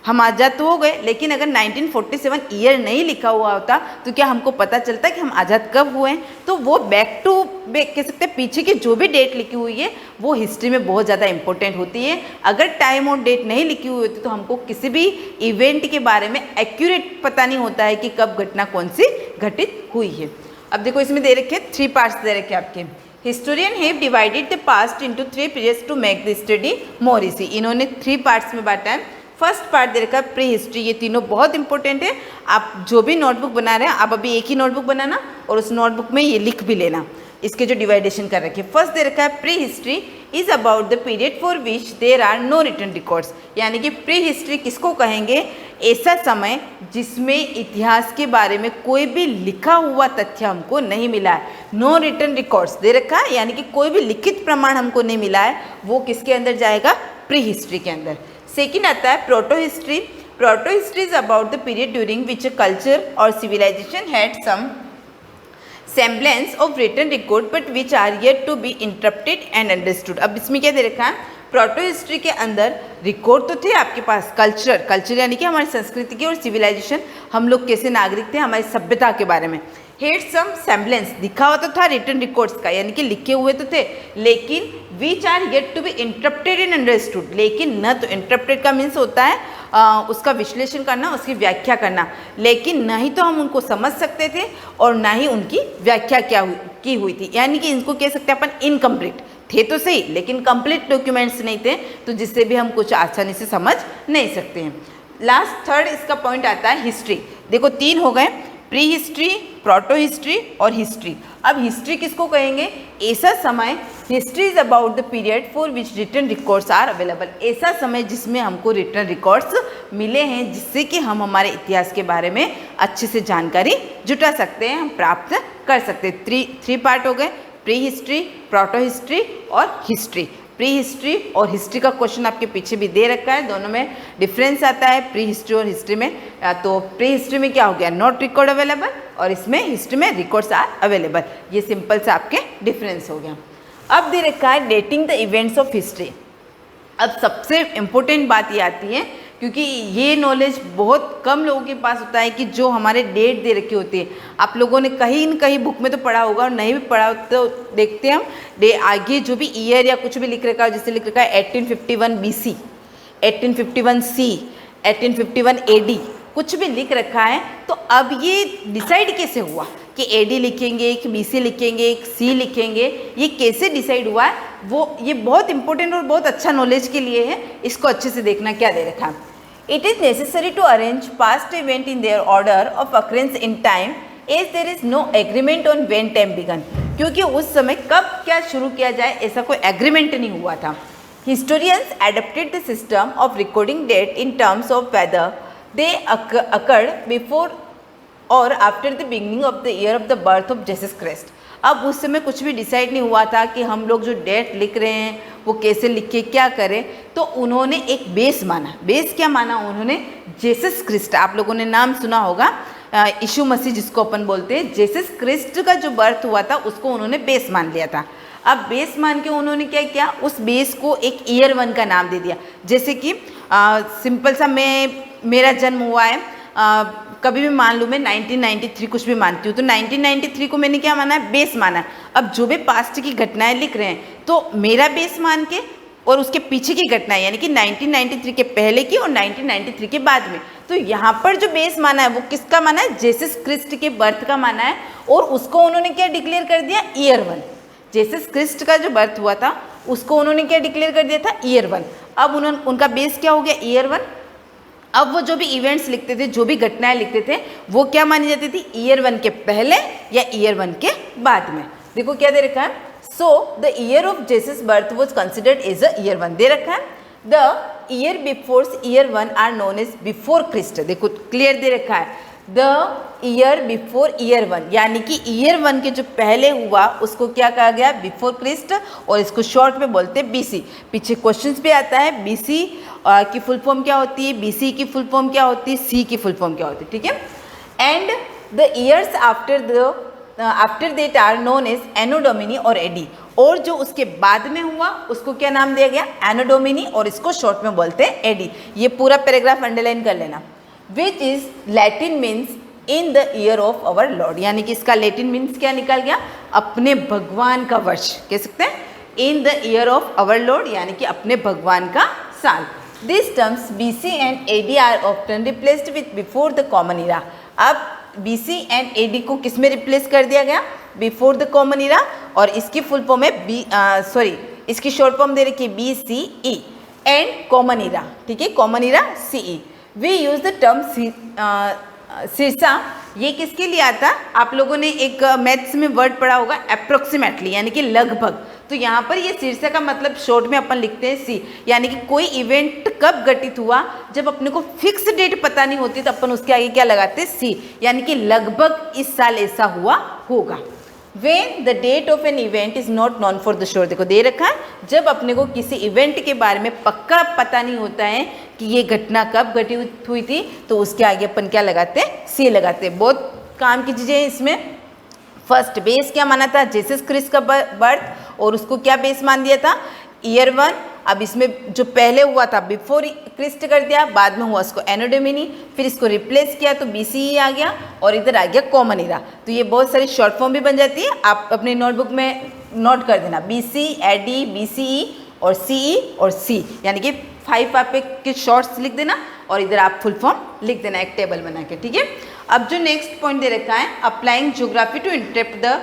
हम आज़ाद तो हो गए, लेकिन अगर 1947 ईयर नहीं लिखा हुआ होता तो क्या हमको पता चलता कि हम आज़ाद कब हुए हैं। तो वो बैक टू बैक कह सकते हैं, पीछे की जो भी डेट लिखी हुई है वो हिस्ट्री में बहुत ज़्यादा इंपॉर्टेंट होती है। अगर टाइम और डेट नहीं लिखी हुई होती तो हमको किसी भी इवेंट के बारे में एक्यूरेट पता नहीं होता है कि कब घटना कौन सी घटित हुई है। अब देखो इसमें दे रखे 3 पार्ट्स दे रखे आपके। Historian have divided the past into 3 periods to make the study more easy. इन्होंने 3 पार्ट्स में बांटा है। फर्स्ट पार्ट दे रखा है प्री हिस्ट्री, ये तीनों बहुत इंपॉर्टेंट है। आप जो भी नोटबुक बना रहे हैं, आप अभी एक ही नोटबुक बनाना और उस नोटबुक में ये लिख भी लेना, इसके जो डिवाइडेशन कर रखे। फर्स्ट दे रखा है prehistory is about the period for which there are no written records, यानी कि प्री हिस्ट्री किसको कहेंगे, ऐसा समय जिसमें इतिहास के बारे में कोई भी लिखा हुआ तथ्य हमको नहीं मिला है। नो रिटर्न रिकॉर्ड्स दे रखा है, यानी कि कोई भी लिखित प्रमाण हमको नहीं मिला है, वो किसके अंदर जाएगा, प्री हिस्ट्री के अंदर। सेकेंड आता है proto history. Proto history is about the period during which culture और civilization had some semblance of written record but which are yet to be interpreted and understood। अब इसमें क्या दे रखा है, प्रोटो हिस्ट्री के अंदर रिकॉर्ड तो थे आपके पास, कल्चर यानी कि हमारी संस्कृति की, और सिविलाइजेशन हम लोग कैसे नागरिक थे, हमारी सभ्यता के बारे में। हेड सम सेम्बलेंस दिखा हुआ तो था रिटर्न रिकॉर्ड्स का, यानी कि लिखे हुए तो थे, लेकिन which are yet to be interpreted and understood, लेकिन न तो इंटरप्टेड का मीन्स होता है उसका विश्लेषण करना, उसकी व्याख्या करना, लेकिन ना ही तो हम उनको समझ सकते थे और ना ही उनकी व्याख्या की हुई थी, यानी कि इनको कह सकते हैं अपन इनकम्प्लीट थे तो सही, लेकिन कंप्लीट डॉक्यूमेंट्स नहीं थे, तो जिससे भी हम कुछ आसानी से समझ नहीं सकते हैं। लास्ट थर्ड इसका पॉइंट आता है हिस्ट्री। देखो 3 हो गए, प्री हिस्ट्री, प्रोटो हिस्ट्री और हिस्ट्री। अब हिस्ट्री किसको कहेंगे, ऐसा समय, history is about the period for which written records are available, ऐसा समय जिसमें हमको रिटर्न रिकॉर्ड्स मिले हैं, जिससे कि हम हमारे इतिहास के बारे में अच्छे से जानकारी जुटा सकते हैं, हम प्राप्त कर सकते हैं। 3 पार्ट हो गए, प्री हिस्ट्री, प्रोटो हिस्ट्री और हिस्ट्री। प्री हिस्ट्री और हिस्ट्री का क्वेश्चन आपके पीछे भी दे रखा है, दोनों में डिफरेंस आता है प्री हिस्ट्री और हिस्ट्री में। तो प्री हिस्ट्री में क्या हो गया, नॉट रिकॉर्ड अवेलेबल, और इसमें हिस्ट्री में रिकॉर्ड्स आर अवेलेबल। ये सिंपल से आपके डिफरेंस हो गया। अब दे रखा है dating the events of history. अब सबसे इम्पोर्टेंट बात ये आती है, क्योंकि ये नॉलेज बहुत कम लोगों के पास होता है कि जो हमारे डेट दे रखी होती है। आप लोगों ने कहीं न कहीं बुक में तो पढ़ा होगा, और नहीं भी पढ़ा तो देखते हैं हम आगे जो भी ईयर या कुछ भी लिख रखा है, जैसे लिख रखा है 1851 BC, 1851 C, 1851 AD, कुछ भी लिख रखा है। तो अब ये डिसाइड कैसे हुआ कि AD लिखेंगे, कि BC लिखेंगे, C लिखेंगे, ये कैसे डिसाइड हुआ है, वो ये बहुत इंपॉर्टेंट और बहुत अच्छा नॉलेज के लिए है। इसको अच्छे से देखना क्या दे रखा है। It is necessary to arrange past event in their order of occurrence in time as there is no agreement on when time began, क्योंकि उस समय कब क्या शुरू किया जाए ऐसा कोई एग्रीमेंट नहीं हुआ था। Historians adopted the system of recording date in terms of whether they occurred before और after the beginning of the year of the birth of Jesus Christ. अब उस समय कुछ भी डिसाइड नहीं हुआ था कि हम लोग जो डेट लिख रहे हैं वो कैसे लिखे, क्या करें। तो उन्होंने एक बेस माना। बेस क्या माना उन्होंने, जीसस क्रिस्ट, आप लोगों ने नाम सुना होगा, यीशु मसीह जिसको अपन बोलते हैं, जीसस क्रिस्ट का जो बर्थ हुआ था उसको उन्होंने बेस मान लिया था। अब बेस मान के उन्होंने क्या किया, उस बेस को एक ईयर 1 का नाम दे दिया। जैसे कि सिंपल सा मेरा जन्म हुआ है, कभी भी मान लूँ मैं 1993 कुछ भी मानती हूँ, तो 1993 को मैंने क्या माना है, बेस माना है। अब जो भी पास्ट की घटनाएं लिख रहे हैं तो मेरा बेस मान के और उसके पीछे की घटनाएं यानी कि 1993 के पहले की और 1993 के बाद में, तो यहाँ पर जो बेस माना है वो किसका माना है, जीसस क्रिस्ट के बर्थ का माना है। और उसको उन्होंने क्या डिक्लेयर कर दिया, ईयर 1। जीसस क्रिस्ट का जो बर्थ हुआ था उसको उन्होंने क्या डिक्लेयर कर दिया था, ईयर 1। अब उनका बेस क्या हो गया, ईयर 1। अब वो जो भी इवेंट्स लिखते थे, जो भी घटनाएं लिखते थे, वो क्या मानी जाती थी, ईयर 1 के पहले या ईयर 1 के बाद में। देखो क्या दे रखा है, so the year of Jesus birth was considered as a year 1 दे रखा है। The year before year 1 are known as before Christ. देखो क्लियर दे रखा है, द ईयर बिफोर ईयर 1 यानी कि ईयर 1 के जो पहले हुआ उसको क्या कहा गया, बिफोर क्रिस्ट, और इसको शॉर्ट में बोलते हैं बीसी। पीछे क्वेश्चंस पे आता है बीसी की फुल फॉर्म क्या होती है, बीसी की फुल फॉर्म क्या होती है, सी की फुल फॉर्म क्या होती है, ठीक है। And the years after that are known as anno domini और एडी, और जो उसके बाद में हुआ उसको क्या नाम दिया गया, एनो डोमिनी, और इसको शॉर्ट में बोलते हैं एडी। ये पूरा पैराग्राफ अंडरलाइन कर लेना। Which is Latin means in the year of our lord, यानी कि इसका लैटिन मीन्स क्या निकल गया, अपने भगवान का वर्ष कह सकते हैं, in the year of our lord यानी कि अपने भगवान का साल। This terms BC and AD are often replaced with before the common era. अब BC एंड AD को किस में रिप्लेस कर दिया गया, बिफोर द कॉमन ईरा, और इसकी फुल फॉर्म है इसकी शॉर्ट फॉर्म दे रखी है BCE एंड कॉमन ईरा, ठीक है, common era CE। We use the term circa, ये किसके लिए आता है, आप लोगों ने एक मैथ्स में वर्ड पढ़ा होगा अप्रोक्सीमेटली यानी कि लगभग, तो यहाँ पर ये सिरसा का मतलब शॉर्ट में अपन लिखते हैं सी, यानी कि कोई इवेंट कब घटित हुआ, जब अपने को फिक्स डेट पता नहीं होती तो अपन उसके आगे क्या लगाते हैं, सी, यानी कि लगभग इस साल ऐसा हुआ होगा। When the date of an event is not known for the sure, देखो दे रखा है, जब अपने को किसी इवेंट के बारे में पक्का पता नहीं होता है कि ये घटना कब घटित हुई थी, तो उसके आगे अपन क्या लगाते हैं, सी लगाते हैं। बहुत काम की चीज़ें हैं इसमें। फर्स्ट बेस क्या माना था, जीसस क्रिस्ट का बर्थ, और उसको क्या बेस मान दिया था, ईयर 1। अब इसमें जो पहले हुआ था बिफोर क्रिस्ट कर दिया, बाद में हुआ उसको एनो डोमिनी, फिर इसको रिप्लेस किया तो BCE आ गया, और इधर आ गया कॉमन ईरा। तो ये बहुत सारी शॉर्ट फॉर्म भी बन जाती है, आप अपने नोटबुक में नोट कर देना, BC, AD, BCE और CE और C, यानी कि 5 आप के शॉर्ट्स लिख देना और इधर आप फुल फॉर्म लिख देना एक टेबल बना के, ठीक है। अब जो नेक्स्ट पॉइंट दे रखा है, applying geography to interpret the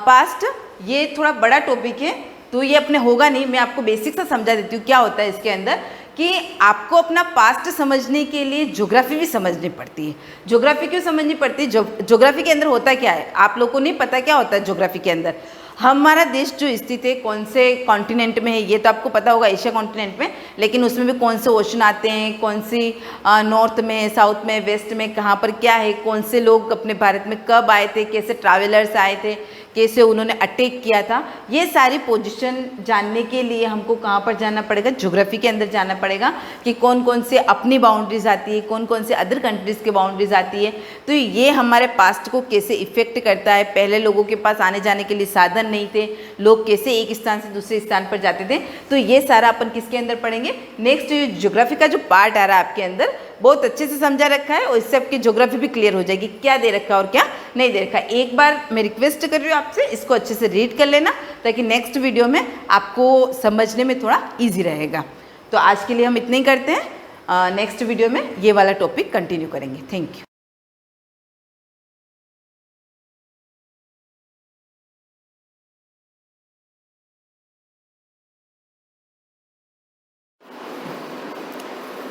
past, ये थोड़ा बड़ा टॉपिक है तो ये अपने होगा नहीं, मैं आपको बेसिक सा समझा देती हूँ क्या होता है इसके अंदर, कि आपको अपना पास्ट समझने के लिए ज्योग्राफी भी समझनी पड़ती है। ज्योग्राफी क्यों समझनी पड़ती है, ज्योग्राफी के अंदर होता क्या है, आप लोगों को नहीं पता क्या होता है ज्योग्राफी के अंदर। हमारा देश जो स्थित है कौन से कॉन्टिनेंट में है, ये तो आपको पता होगा, एशिया कॉन्टिनेंट में, लेकिन उसमें भी कौन से ओशन आते हैं, कौन सी नॉर्थ में, साउथ में, वेस्ट में, कहाँ पर क्या है, कौन से लोग अपने भारत में कब आए थे, कैसे ट्रैवलर्स आए थे, कैसे उन्होंने अटैक किया था, ये सारी पोजीशन जानने के लिए हमको कहाँ पर जाना पड़ेगा, ज्योग्राफी के अंदर जाना पड़ेगा, कि कौन कौन से अपनी बाउंड्रीज आती है, कौन कौन से अदर कंट्रीज़ के बाउंड्रीज आती है। तो ये हमारे पास्ट को कैसे इफेक्ट करता है, पहले लोगों के पास आने जाने के लिए साधन नहीं थे, लोग कैसे एक स्थान से दूसरे स्थान पर जाते थे, तो ये सारा अपन किसके अंदर पढ़ेंगे, नेक्स्ट ज्योग्राफी का जो पार्ट आ रहा है आपके अंदर, बहुत अच्छे से समझा रखा है, और इससे आपकी ज्योग्राफी भी क्लियर हो जाएगी, क्या दे रखा है और क्या नहीं दे रखा है। एक बार मैं रिक्वेस्ट कर रही हूँ आपसे, इसको अच्छे से रीड कर लेना, ताकि नेक्स्ट वीडियो में आपको समझने में थोड़ा ईजी रहेगा। तो आज के लिए हम इतना ही करते हैं, नेक्स्ट वीडियो में ये वाला टॉपिक कंटिन्यू करेंगे। Thank you.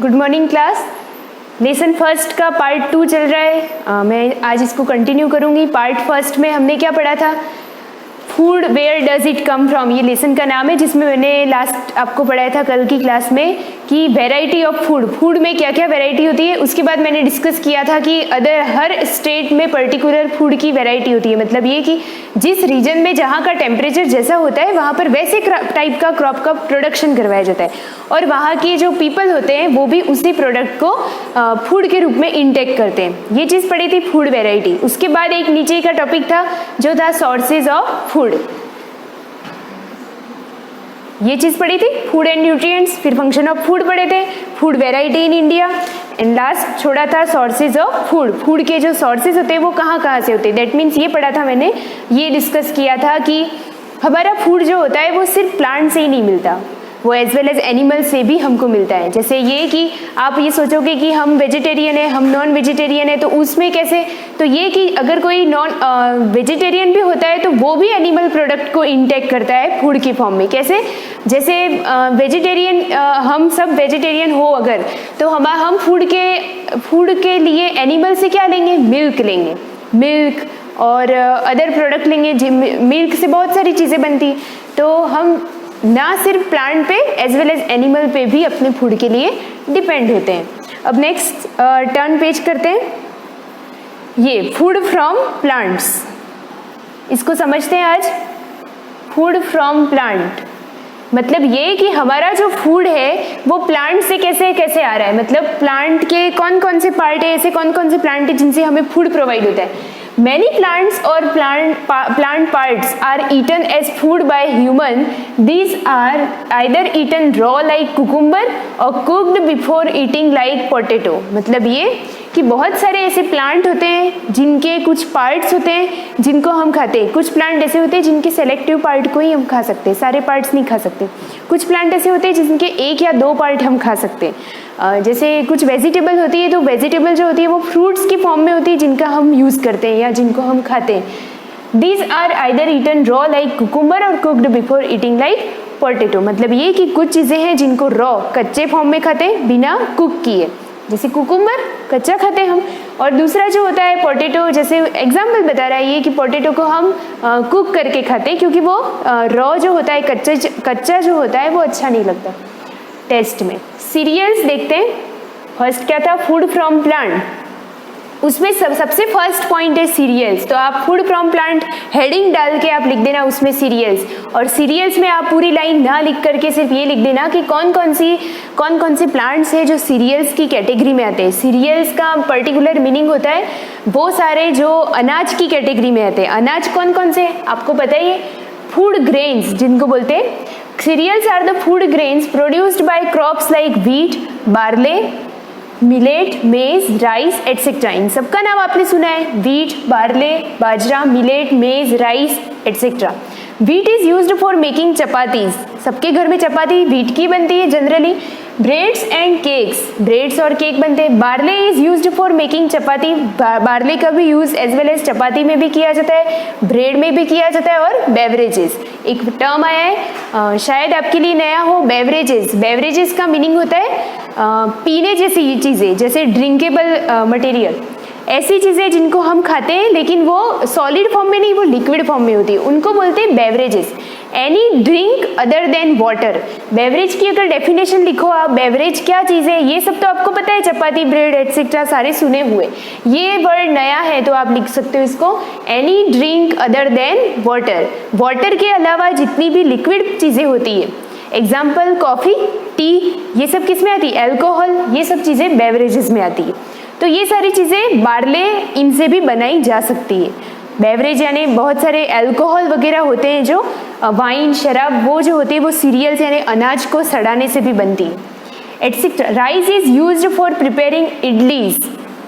Good morning class. Lesson first का पार्ट 2 चल रहा है, मैं आज इसको कंटिन्यू करूँगी। पार्ट फर्स्ट में हमने क्या पढ़ा था, food where does it come from, ये लेसन का नाम है, जिसमें मैंने लास्ट आपको पढ़ाया था कल की क्लास में कि वैरायटी ऑफ फूड, फूड में क्या क्या वैरायटी होती है। उसके बाद मैंने डिस्कस किया था कि हर स्टेट में पर्टिकुलर फूड की वैरायटी होती है, मतलब ये कि जिस रीजन में जहाँ का टेम्परेचर जैसा होता है वहाँ पर वैसे टाइप का क्रॉप का प्रोडक्शन करवाया जाता है, और वहाँ के जो पीपल होते हैं वो भी उसी प्रोडक्ट को फूड के रूप में इनटेक करते हैं। ये चीज़ पढ़ी थी फूड वैरायटी। उसके बाद एक नीचे का टॉपिक था जो था सोर्सेज ऑफ फूड। ये चीज़ पढ़ी थी, फूड एंड न्यूट्रिएंट्स। फिर फंक्शन ऑफ फूड पढ़े थे, food variety in India, and last छोड़ा था सोर्सेज ऑफ फूड। फूड के जो सोर्सेज होते हैं वो कहाँ कहाँ से होते हैं, दैट मीन्स ये पढ़ा था मैंने, ये डिस्कस किया था कि हमारा फूड जो होता है वो सिर्फ प्लांट से ही नहीं मिलता, वो एज वेल एज एनिमल से भी हमको मिलता है। जैसे ये कि आप ये सोचोगे कि हम वेजिटेरियन है, हम नॉन वेजिटेरियन है, तो उसमें कैसे, तो ये कि अगर कोई नॉन वेजिटेरियन भी होता है तो वो भी एनिमल प्रोडक्ट को इंटेक करता है फूड की फॉर्म में। कैसे, जैसे वेजिटेरियन, हम सब वेजिटेरियन हो अगर, तो हम फूड के लिए एनिमल से क्या लेंगे, मिल्क लेंगे, मिल्क और अदर प्रोडक्ट लेंगे। मिल्क से बहुत सारी चीज़ें बनती, तो हम ना सिर्फ प्लांट पे एज वेल एज एनिमल पे भी अपने फूड के लिए डिपेंड होते हैं। अब नेक्स्ट टर्न पेज करते हैं, ये फूड फ्रॉम प्लांट्स, इसको समझते हैं आज। फूड फ्रॉम प्लांट मतलब ये कि हमारा जो फूड है वो प्लांट से कैसे कैसे आ रहा है, मतलब प्लांट के कौन कौन से पार्ट है, ऐसे कौन कौन से प्लांट है जिनसे हमें फूड प्रोवाइड होता है। Many plants or plant parts are eaten as food by human. These are either eaten raw like cucumber or cooked before eating like potato. मतलब ये कि बहुत सारे ऐसे प्लांट होते हैं जिनके कुछ पार्ट्स होते हैं जिनको हम खाते हैं। कुछ प्लांट ऐसे होते हैं जिनके सेलेक्टिव पार्ट को ही हम खा सकते हैं, सारे पार्ट्स नहीं खा सकते। कुछ प्लांट ऐसे होते हैं जिनके एक या दो पार्ट हम खा सकते हैं। जैसे कुछ वेजिटेबल होती है, तो वेजिटेबल जो होती है वो फ्रूट्स की फॉर्म में होती है जिनका हम यूज़ करते हैं या जिनको हम खाते हैं। These are either eaten raw like cucumber और cooked before eating like potato. मतलब ये कि कुछ चीज़ें हैं जिनको रॉ कच्चे फॉर्म में खाते हैं बिना कुक किए, जैसे कुकुम्बर कच्चा खाते हैं हम, और दूसरा जो होता है पोटैटो, जैसे एग्जाम्पल बता रहा है ये कि पोटैटो को हम कुक करके खाते हैं क्योंकि वो रॉ जो होता है कच्चा जो होता है वो अच्छा नहीं लगता टेस्ट में। सीरियल्स देखते हैं, फर्स्ट क्या था, फूड फ्रॉम प्लांट, उसमें सबसे फर्स्ट पॉइंट है सीरियल्स। तो आप फूड फ्रॉम प्लांट हेडिंग डाल के आप लिख देना उसमें सीरियल्स, और सीरियल्स में आप पूरी लाइन ना लिख करके सिर्फ ये लिख देना कि कौन कौन से प्लांट्स हैं जो सीरियल्स की कैटेगरी में आते हैं। सीरियल्स का पर्टिकुलर मीनिंग होता है वो सारे जो अनाज की कैटेगरी में आते हैं। अनाज कौन कौन से आपको पता ही है, फूड ग्रेन्स जिनको बोलते हैं। Cereals are the food grains produced by crops like wheat, barley, millet, maize, rice etcetera. इन सबका नाम आपने सुना है, wheat, barley, bajra, millet, maize, rice etcetera. Wheat is used for making chapatis, सबके घर में चपाती व्हीट की बनती है generally. Breads and cakes, breads और केक बनते हैं। Barley is used for making chapati, barley का भी use as well as chapati में भी किया जाता है, ब्रेड में भी किया जाता है। और बेवरेजेस, एक टर्म आया है शायद आपके लिए नया हो, बेवरेजेस। बेवरेजेस का मीनिंग होता है पीने जैसी चीज़ें, जैसे ड्रिंकेबल मटेरियल, ऐसी चीज़ें जिनको हम खाते हैं लेकिन वो सॉलिड फॉर्म में नहीं, वो लिक्विड फॉर्म में होती है, उनको बोलते हैं beverages. Any drink other than water, beverage की अगर डेफिनेशन लिखो आप, बेवरेज क्या चीज़ है ये सब तो आपको पता है, चपाती, ब्रेड एटसेट्रा सारे सुने हुए। ये वर्ड नया है तो आप लिख सकते हो इसको, any drink other than water. Water के अलावा जितनी भी लिक्विड चीज़ें होती है, एग्जाम्पल कॉफ़ी, टी, ये सब किस में आती है, एल्कोहल, ये सब चीज़ें बेवरेजेस में आती है। तो ये सारी चीज़ें बार्ले इनसे भी बनाई जा सकती है। बेवरेज यानी बहुत सारे अल्कोहल वगैरह होते हैं जो वाइन, शराब, वो जो होती है वो सीरियल्स यानी अनाज को सड़ाने से भी बनती है etcetera. Rice is used for preparing idlis,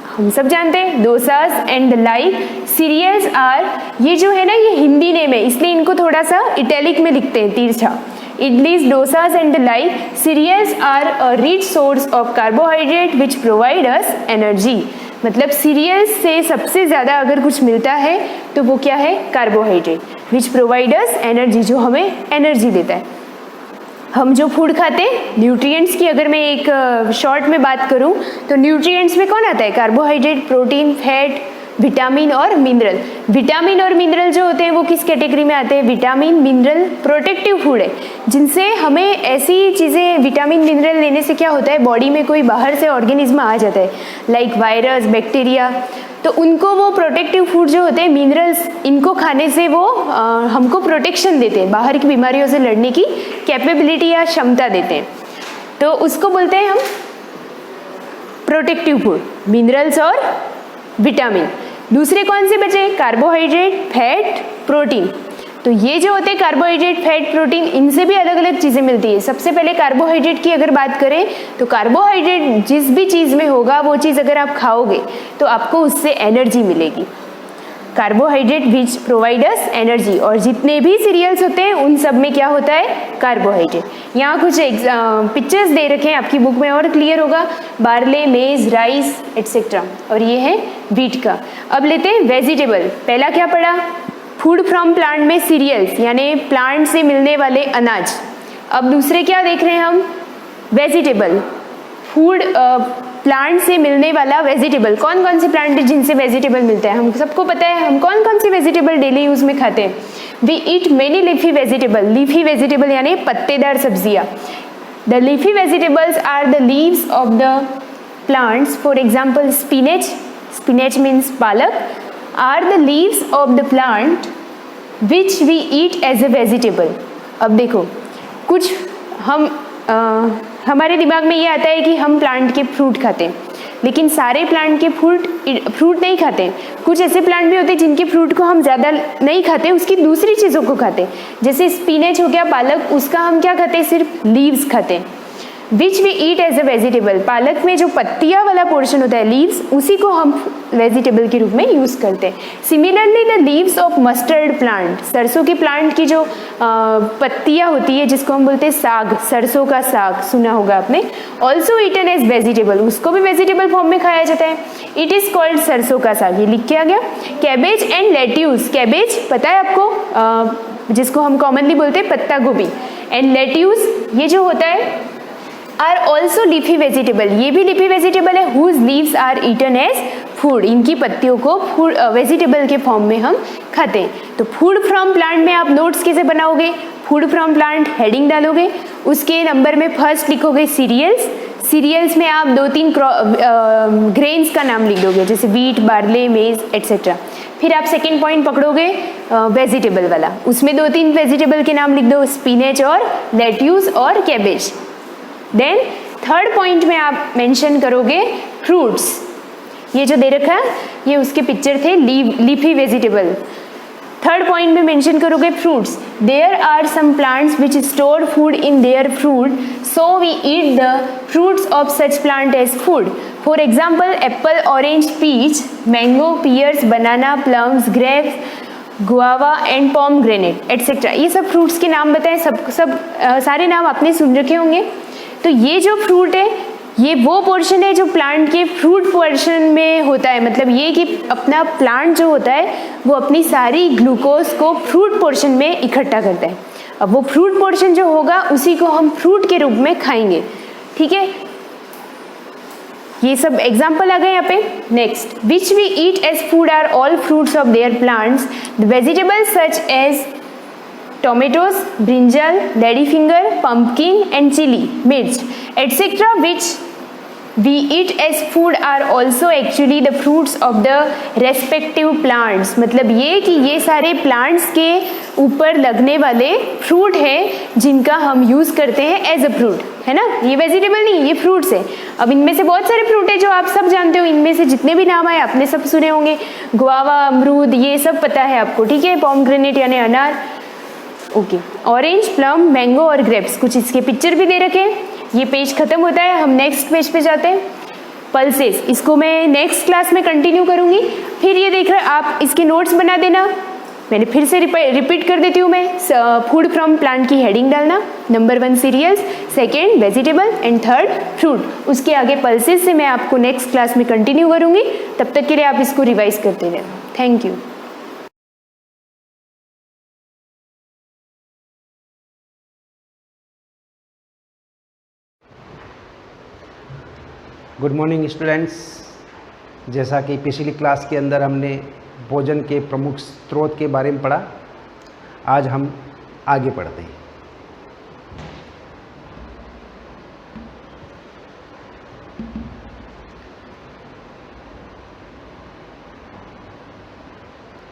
हम सब जानते हैं, dosas and the like. Cereals are, ये जो है ना ये हिंदी नेम है इसलिए इनको थोड़ा सा इटैलिक में लिखते हैं तिरछा। Idlis, dosas and the like. Cereals are a rich source of carbohydrate which provide us energy. मतलब सीरियल्स से सबसे ज़्यादा अगर कुछ मिलता है तो वो क्या है, carbohydrate, which provide us energy, जो हमें एनर्जी देता है। हम जो फूड खाते हैं, न्यूट्रिएंट्स की अगर मैं एक शॉर्ट में बात करूं तो न्यूट्रिएंट्स में कौन आता है, कार्बोहाइड्रेट, प्रोटीन, फैट, विटामिन और मिनरल। विटामिन और मिनरल जो होते हैं वो किस कैटेगरी में आते हैं, विटामिन, मिनरल प्रोटेक्टिव फूड है, जिनसे हमें ऐसी चीज़ें, विटामिन मिनरल लेने से क्या होता है, बॉडी में कोई बाहर से ऑर्गेनिज्म आ जाता है लाइक वायरस, बैक्टीरिया, तो उनको वो प्रोटेक्टिव फूड जो होते हैं मिनरल्स, इनको खाने से वो हमको प्रोटेक्शन देते हैं, बाहर की बीमारियों से लड़ने की कैपेबिलिटी या क्षमता देते हैं, तो उसको बोलते हैं हम प्रोटेक्टिव फूड, मिनरल्स और विटामिन। दूसरे कौन से बचे, कार्बोहाइड्रेट, फैट, प्रोटीन। तो ये जो होते हैं कार्बोहाइड्रेट, फैट, प्रोटीन, इनसे भी अलग अलग चीज़ें मिलती है। सबसे पहले कार्बोहाइड्रेट की अगर बात करें तो कार्बोहाइड्रेट जिस भी चीज़ में होगा वो चीज़ अगर आप खाओगे तो आपको उससे एनर्जी मिलेगी। Carbohydrate which provide us energy, और जितने भी सीरियल्स होते हैं उन सब में क्या होता है, कार्बोहाइड्रेट। यहाँ कुछ पिक्चर्स दे रखे हैं, आपकी बुक में और क्लियर होगा, बार्ले, मेज, राइस एट्सेट्रा, और ये है व्हीट का। अब लेते हैं वेजिटेबल। पहला क्या पढ़ा, फूड फ्रॉम प्लांट में सीरियल्स यानी प्लांट से मिलने वाले अनाज। अब दूसरे क्या देख रहे हैं हम, वेजिटेबल, फूड प्लांट से मिलने वाला वेजिटेबल। कौन कौन से प्लांट है जिनसे वेजिटेबल मिलता है, हम सबको पता है। हम कौन कौन सी वेजिटेबल डेली यूज में खाते हैं, we eat many leafy vegetable. Leafy vegetable यानी पत्तेदार सब्जियां। The leafy vegetables are the leaves of the plants, for example spinach, spinach means palak, are the leaves of the plant which we eat as a vegetable. अब देखो, कुछ हमारे दिमाग में ये आता है कि हम प्लांट के फ्रूट खाते हैं, लेकिन सारे प्लांट के फ्रूट नहीं खाते। कुछ ऐसे प्लांट भी होते हैं जिनके फ्रूट को हम ज़्यादा नहीं खाते, उसकी दूसरी चीज़ों को खाते हैं। जैसे स्पिनेच हो गया, पालक, उसका हम क्या खाते हैं, सिर्फ लीव्स खाते हैं। Which we eat as a vegetable, पालक में जो पत्तियाँ वाला पोर्शन होता है, लीव्स, उसी को हम वेजिटेबल के रूप में यूज़ करते हैं। Similarly the leaves of mustard plant, सरसों की प्लांट की जो पत्तियाँ होती है जिसको हम बोलते हैं साग, सरसों का साग, सुना होगा आपने, ऑल्सो ईटन एज वेजिटेबल, उसको भी वेजिटेबल फॉर्म में खाया जाता है। इट इज़ कॉल्ड सरसों का साग, ये लिख के आ गया। कैबेज एंड लेट्यूस, कैबेज पता है आपको, जिसको हम कॉमनली बोलते हैं पत्ता गोभी, एंड लेट्यूस ये जो होता है आर ऑल्सो लीफी वेजिटेबल, ये भी लीफी वेजिटेबल है। Whose leaves are eaten as food, इनकी पत्तियों को फूड वेजिटेबल के फॉर्म में हम खाते हैं। तो फूड फ्रॉम प्लांट में आप नोट्स कैसे बनाओगे, फूड फ्रॉम प्लांट हेडिंग डालोगे, उसके नंबर में फर्स्ट लिखोगे सीरियल्स, सीरियल्स में आप 2-3 ग्रेन्स का नाम लिख दोगे, जैसे व्हीट, बार्ले, मेज एट्सेट्रा। फिर आप सेकेंड पॉइंट पकड़ोगे वेजिटेबल वाला, उसमें 2-3 वेजिटेबल के नाम लिख दो, स्पिनेच और लेट्यूस और कैबेज। देन थर्ड पॉइंट में आप मेंशन करोगे फ्रूट्स, ये जो दे रखा है ये उसके पिक्चर थे, लीफी वेजिटेबल। थर्ड पॉइंट में मेंशन करोगे fruits, there are some plants which store food in their fruit, so we eat the fruits of such plant as food. For example apple, orange, peach, mango, pears, banana, plums, grapes, guava and pomegranate etcetera. ये सब फ्रूट्स के नाम बताएं, सारे नाम आपने सुन रखे होंगे। तो ये जो फ्रूट है ये वो पोर्शन है जो प्लांट के फ्रूट पोर्शन में होता है, मतलब ये कि अपना प्लांट जो होता है वो अपनी सारी ग्लूकोज को फ्रूट पोर्शन में इकट्ठा करता है। अब वो फ्रूट पोर्शन जो होगा उसी को हम फ्रूट के रूप में खाएंगे, ठीक है। ये सब एग्जाम्पल आ गए यहाँ पे। Next, which we eat as food are all fruits of their plants, the vegetables such as tomatoes, brinjal, ladyfinger, pumpkin and chili, mirch, etc. which we eat as food are also actually the fruits of the respective plants। मतलब ये कि ये सारे प्लांट्स के ऊपर लगने वाले फ्रूट हैं जिनका हम यूज़ करते हैं एज अ फ्रूट, है ना। ये वेजिटेबल नहीं, ये फ्रूट्स है। अब इनमें से बहुत सारे फ्रूट है जो आप सब जानते हो, इनमें से जितने भी नाम आए आपने सब सुने होंगे, गुआवा, अमरूद, ये सब पता है आपको, ठीक है। पॉमग्रेनेट यानी अनार, ओके। ऑरेंज, प्लम, मैंगो और ग्रेप्स, कुछ इसके पिक्चर भी दे रखे हैं। ये पेज खत्म होता है, हम नेक्स्ट पेज पे जाते हैं। पल्सेस, इसको मैं नेक्स्ट क्लास में कंटिन्यू करूँगी। फिर ये देख रहे आप इसके नोट्स बना देना, मैंने फिर से रिपीट कर देती हूँ मैं। फूड फ्रॉम प्लांट की हेडिंग डालना, number 1 cereals, second vegetable and third fruit. उसके आगे पल्सेस से मैं आपको नेक्स्ट क्लास में कंटिन्यू करूँगी, तब तक के लिए आप इसको रिवाइज करते रहें। Thank you. Good morning students. जैसा कि पिछली क्लास के अंदर हमने भोजन के प्रमुख स्रोत के बारे में पढ़ा, आज हम आगे पढ़ते हैं।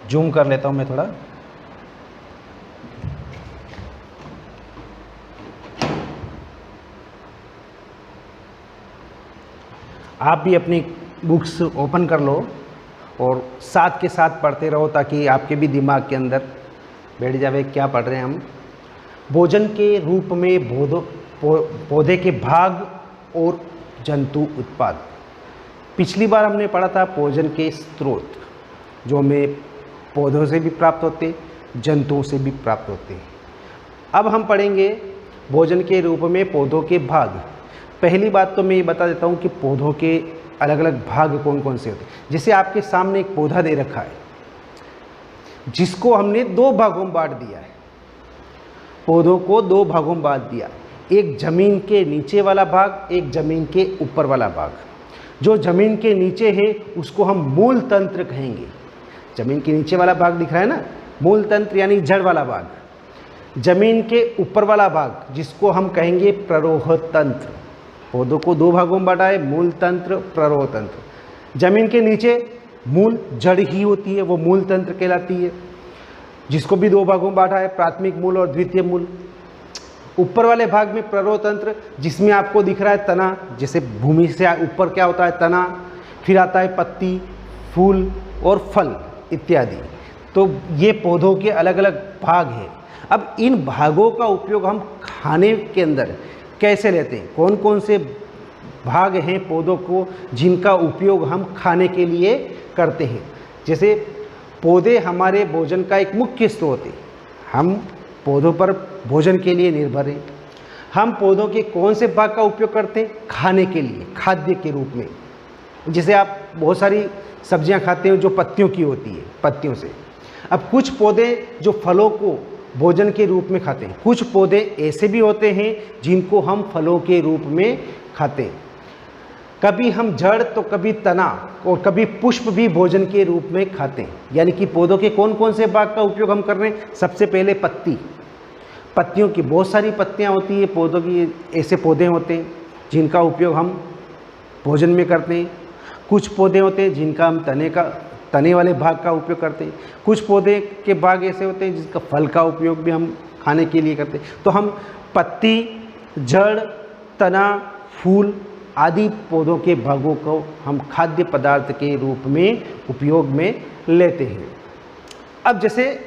जूम कर लेता हूं मैं थोड़ा। आप भी अपनी बुक्स ओपन कर लो और साथ के साथ पढ़ते रहो ताकि आपके भी दिमाग के अंदर बैठ जावे। क्या पढ़ रहे हैं हम? भोजन के रूप में पौधे के भाग और जंतु उत्पाद। पिछली बार हमने पढ़ा था भोजन के स्रोत, जो हमें पौधों से भी प्राप्त होते, जंतुओं से भी प्राप्त होते हैं। अब हम पढ़ेंगे भोजन के रूप में पौधों के भाग। पहली बात तो मैं ये बता देता हूँ कि पौधों के अलग अलग भाग कौन कौन से होते हैं। जैसे आपके सामने एक पौधा दे रखा है, जिसको हमने 2 भागों में बांट दिया है। पौधों को 2 भागों में बांट दिया, एक जमीन के नीचे वाला भाग, एक जमीन के ऊपर वाला भाग। जो जमीन के नीचे है उसको हम मूल तंत्र कहेंगे। जमीन के नीचे वाला भाग दिख रहा है ना, मूल तंत्र यानी जड़ वाला भाग। जमीन के ऊपर वाला भाग जिसको हम कहेंगे प्ररोह तंत्र। पौधों को 2 भागों में बांटा है, मूल तंत्र, प्ररोह तंत्र। जमीन के नीचे मूल जड़ ही होती है, वो मूल तंत्र कहलाती है, जिसको भी 2 भागों में बांटा है, प्राथमिक मूल और द्वितीय मूल। ऊपर वाले भाग में प्ररोह तंत्र, जिसमें आपको दिख रहा है तना। जैसे भूमि से ऊपर क्या होता है? तना, फिर आता है पत्ती, फूल और फल इत्यादि। तो ये पौधों के अलग अलग भाग हैं। अब इन भागों का उपयोग हम खाने के अंदर कैसे लेते हैं? कौन कौन से भाग हैं पौधों को जिनका उपयोग हम खाने के लिए करते हैं? जैसे पौधे हमारे भोजन का एक मुख्य स्रोत है। हम पौधों पर भोजन के लिए निर्भर हैं। हम पौधों के कौन से भाग का उपयोग करते हैं? खाने के लिए, खाद्य के रूप में। जैसे आप बहुत सारी सब्जियां खाते हो जो पत्तियों की होती है, पत्तियों से। अब कुछ पौधे जो फलों को भोजन के रूप में खाते हैं, कुछ पौधे ऐसे भी होते हैं जिनको हम फलों के रूप में खाते हैं। कभी हम जड़ तो कभी तना और कभी पुष्प भी भोजन के रूप में खाते हैं। यानी कि पौधों के कौन कौन से भाग का उपयोग हम कर रहे हैं? सबसे पहले पत्ती। पत्तियों की बहुत सारी पत्तियां होती है पौधों की, ऐसे पौधे होते हैं जिनका उपयोग हम भोजन में करते हैं। कुछ पौधे होते हैं जिनका हम तने वाले भाग का उपयोग करते हैं। कुछ पौधे के भाग ऐसे होते हैं जिसका फल का उपयोग भी हम खाने के लिए करते हैं। तो हम पत्ती, जड़, तना, फूल आदि पौधों के भागों को हम खाद्य पदार्थ के रूप में उपयोग में लेते हैं। अब जैसे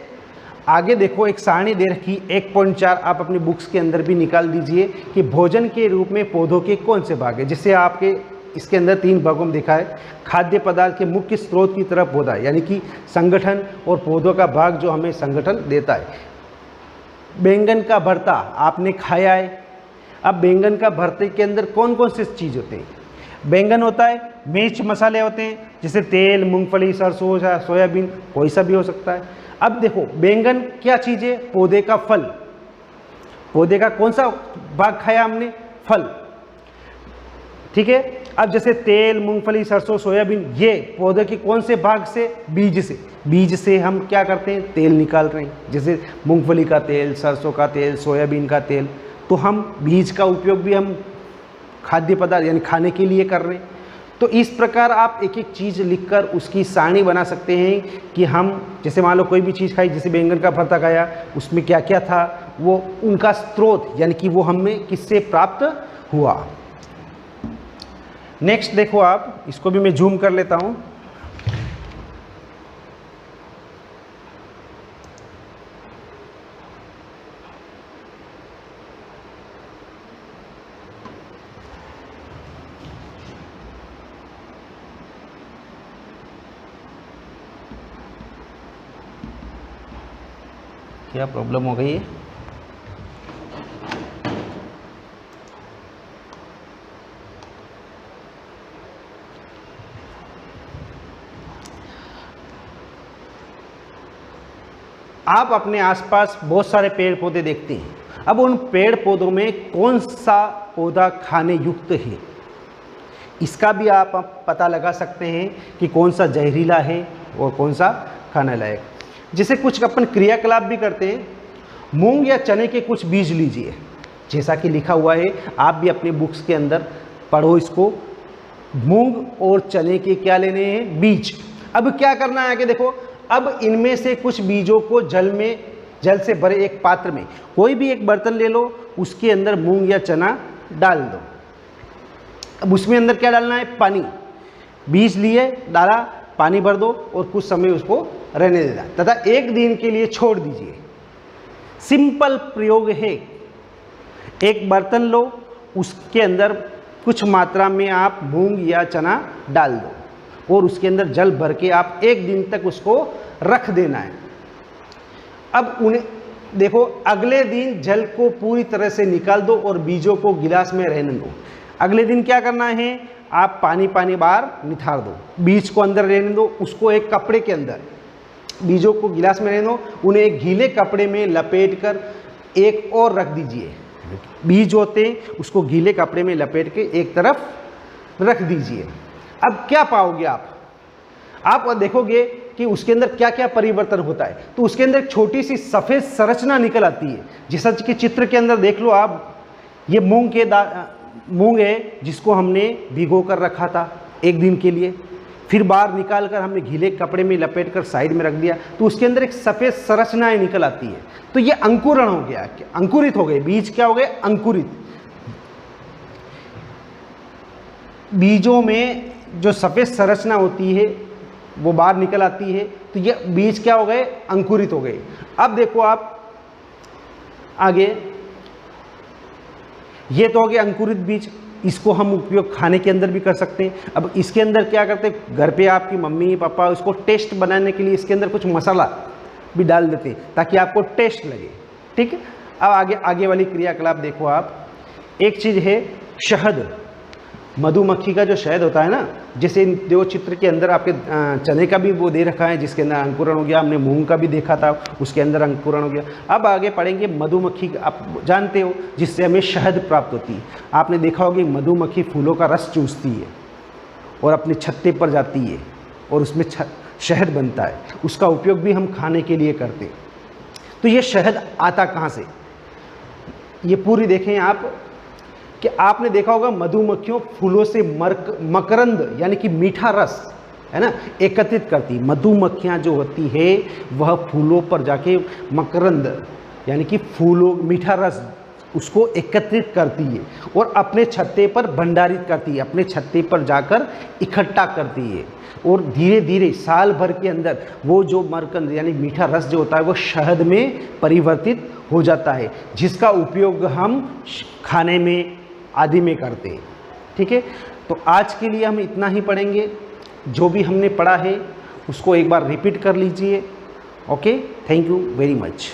आगे देखो एक सारणी दे रखी 1.4, आप अपनी बुक्स के अंदर भी निकाल दीजिए कि भोजन के रूप में पौधों के कौन से भाग है। जिससे आपके इसके अंदर 3 भागों में दिखा है। खाद्य पदार्थ के मुख्य स्रोत की तरफ पौधा है, यानी कि संगठन, और पौधों का भाग जो हमें संगठन देता है। बैंगन का भरता आपने खाया है। अब बैंगन का भरते के अंदर कौन कौन से चीज़ होते हैं? बैंगन होता है, मिर्च मसाले होते हैं, जैसे तेल, मूंगफली, सरसों, सोयाबीन, कोई सा भी हो सकता है। अब देखो बैंगन क्या चीज़ है? पौधे का फल। पौधे का कौन सा भाग खाया हमने? फल। ठीक है। अब जैसे तेल, मूंगफली, सरसों, सोयाबीन, ये पौधे के कौन से भाग से? बीज से। बीज से हम क्या करते हैं? तेल निकाल रहे हैं। जैसे मूंगफली का तेल, सरसों का तेल, सोयाबीन का तेल। तो हम बीज का उपयोग भी हम खाद्य पदार्थ यानी खाने के लिए कर रहे हैं। तो इस प्रकार आप एक एक चीज़ लिखकर उसकी सारणी बना सकते हैं कि हम जैसे मान लो कोई भी चीज़ खाई, जैसे बैंगन का भरता खाया, उसमें क्या क्या था, वो उनका स्रोत यानी कि वो हमें किससे प्राप्त हुआ। नेक्स्ट देखो आप, इसको भी मैं जूम कर लेता हूँ। क्या प्रॉब्लम हो गई है? आप अपने आसपास बहुत सारे पेड़ पौधे देखते हैं। अब उन पेड़ पौधों में कौन सा पौधा खाने युक्त है, इसका भी आप पता लगा सकते हैं कि कौन सा जहरीला है और कौन सा खाने लायक। जैसे कुछ अपन क्रियाकलाप भी करते हैं। मूंग या चने के कुछ बीज लीजिए, जैसा कि लिखा हुआ है, आप भी अपने बुक्स के अंदर पढ़ो इसको। मूंग और चने के क्या लेने हैं? बीज। अब क्या करना है आगे देखो। अब इनमें से कुछ बीजों को जल से भरे एक पात्र में, कोई भी एक बर्तन ले लो, उसके अंदर मूंग या चना डाल दो। अब उसमें अंदर क्या डालना है? पानी। बीज लिए, डाला, पानी भर दो और कुछ समय उसको रहने देना तथा 1 दिन के लिए छोड़ दीजिए। सिंपल प्रयोग है, एक बर्तन लो, उसके अंदर कुछ मात्रा में आप मूंग या चना डाल दो और उसके अंदर जल भर के आप 1 दिन तक उसको रख देना है। अब उन्हें देखो, अगले दिन जल को पूरी तरह से निकाल दो और बीजों को गिलास में रहने दो। अगले दिन क्या करना है, आप पानी बाहर निथार दो, बीज को अंदर रहने दो, उसको एक कपड़े के अंदर, बीजों को गिलास में रहने दो, उन्हें एक गीले कपड़े में लपेट कर एक और रख दीजिए। बीज होते हैं उसको गीले कपड़े में लपेट के एक तरफ रख दीजिए। अब क्या पाओगे आप देखोगे कि उसके अंदर क्या क्या परिवर्तन होता है। तो उसके अंदर एक छोटी सी सफ़ेद संरचना निकल आती है, जैसा कि चित्र के अंदर देख लो आप। ये मूंग है जिसको हमने भिगो कर रखा था 1 दिन के लिए, फिर बाहर निकाल कर हमने गीले कपड़े में लपेट कर साइड में रख दिया, तो उसके अंदर एक सफ़ेद संरचनाएं निकल आती है। तो ये अंकुरण हो गया, अंकुरित हो गए बीज, क्या हो गए, अंकुरित। बीजों में जो सफ़ेद संरचना होती है वो बाहर निकल आती है, तो ये बीज क्या हो गए, अंकुरित हो गए। अब देखो आप आगे, ये तो हो गया अंकुरित बीज, इसको हम उपयोग खाने के अंदर भी कर सकते हैं। अब इसके अंदर क्या करते हैं, घर पे आपकी मम्मी पापा उसको टेस्ट बनाने के लिए इसके अंदर कुछ मसाला भी डाल देते हैं ताकि आपको टेस्ट लगे, ठीक है। अब आगे वाली क्रियाकलाप देखो आप। एक चीज़ है शहद, मधुमक्खी का जो शहद होता है ना, जैसे जो चित्र के अंदर आपके चने का भी वो दे रखा है जिसके अंदर अंकुरण हो गया, हमने मूंग का भी देखा था उसके अंदर अंकुरण हो गया। अब आगे पढ़ेंगे मधुमक्खी, आप जानते हो जिससे हमें शहद प्राप्त होती है। आपने देखा होगा मधुमक्खी फूलों का रस चूसती है और अपने छत्ते पर जाती है और उसमें शहद बनता है, उसका उपयोग भी हम खाने के लिए करते हैं। तो ये शहद आता कहाँ से, ये पूरी देखें आप कि आपने देखा होगा मधुमक्खियों फूलों से मकरंद यानी कि मीठा रस है ना एकत्रित करती। मधुमक्खियाँ जो होती है वह फूलों पर जाके मकरंद यानी कि फूलों मीठा रस उसको एकत्रित करती है और अपने छत्ते पर भंडारित करती है, अपने छत्ते पर जाकर इकट्ठा करती है और धीरे धीरे साल भर के अंदर वो जो मकरंद यानी मीठा रस जो होता है वो शहद में परिवर्तित हो जाता है, जिसका उपयोग हम खाने में आदि में करते हैं, ठीक है। तो आज के लिए हम इतना ही पढ़ेंगे, जो भी हमने पढ़ा है उसको एक बार रिपीट कर लीजिए। Okay, thank you very much.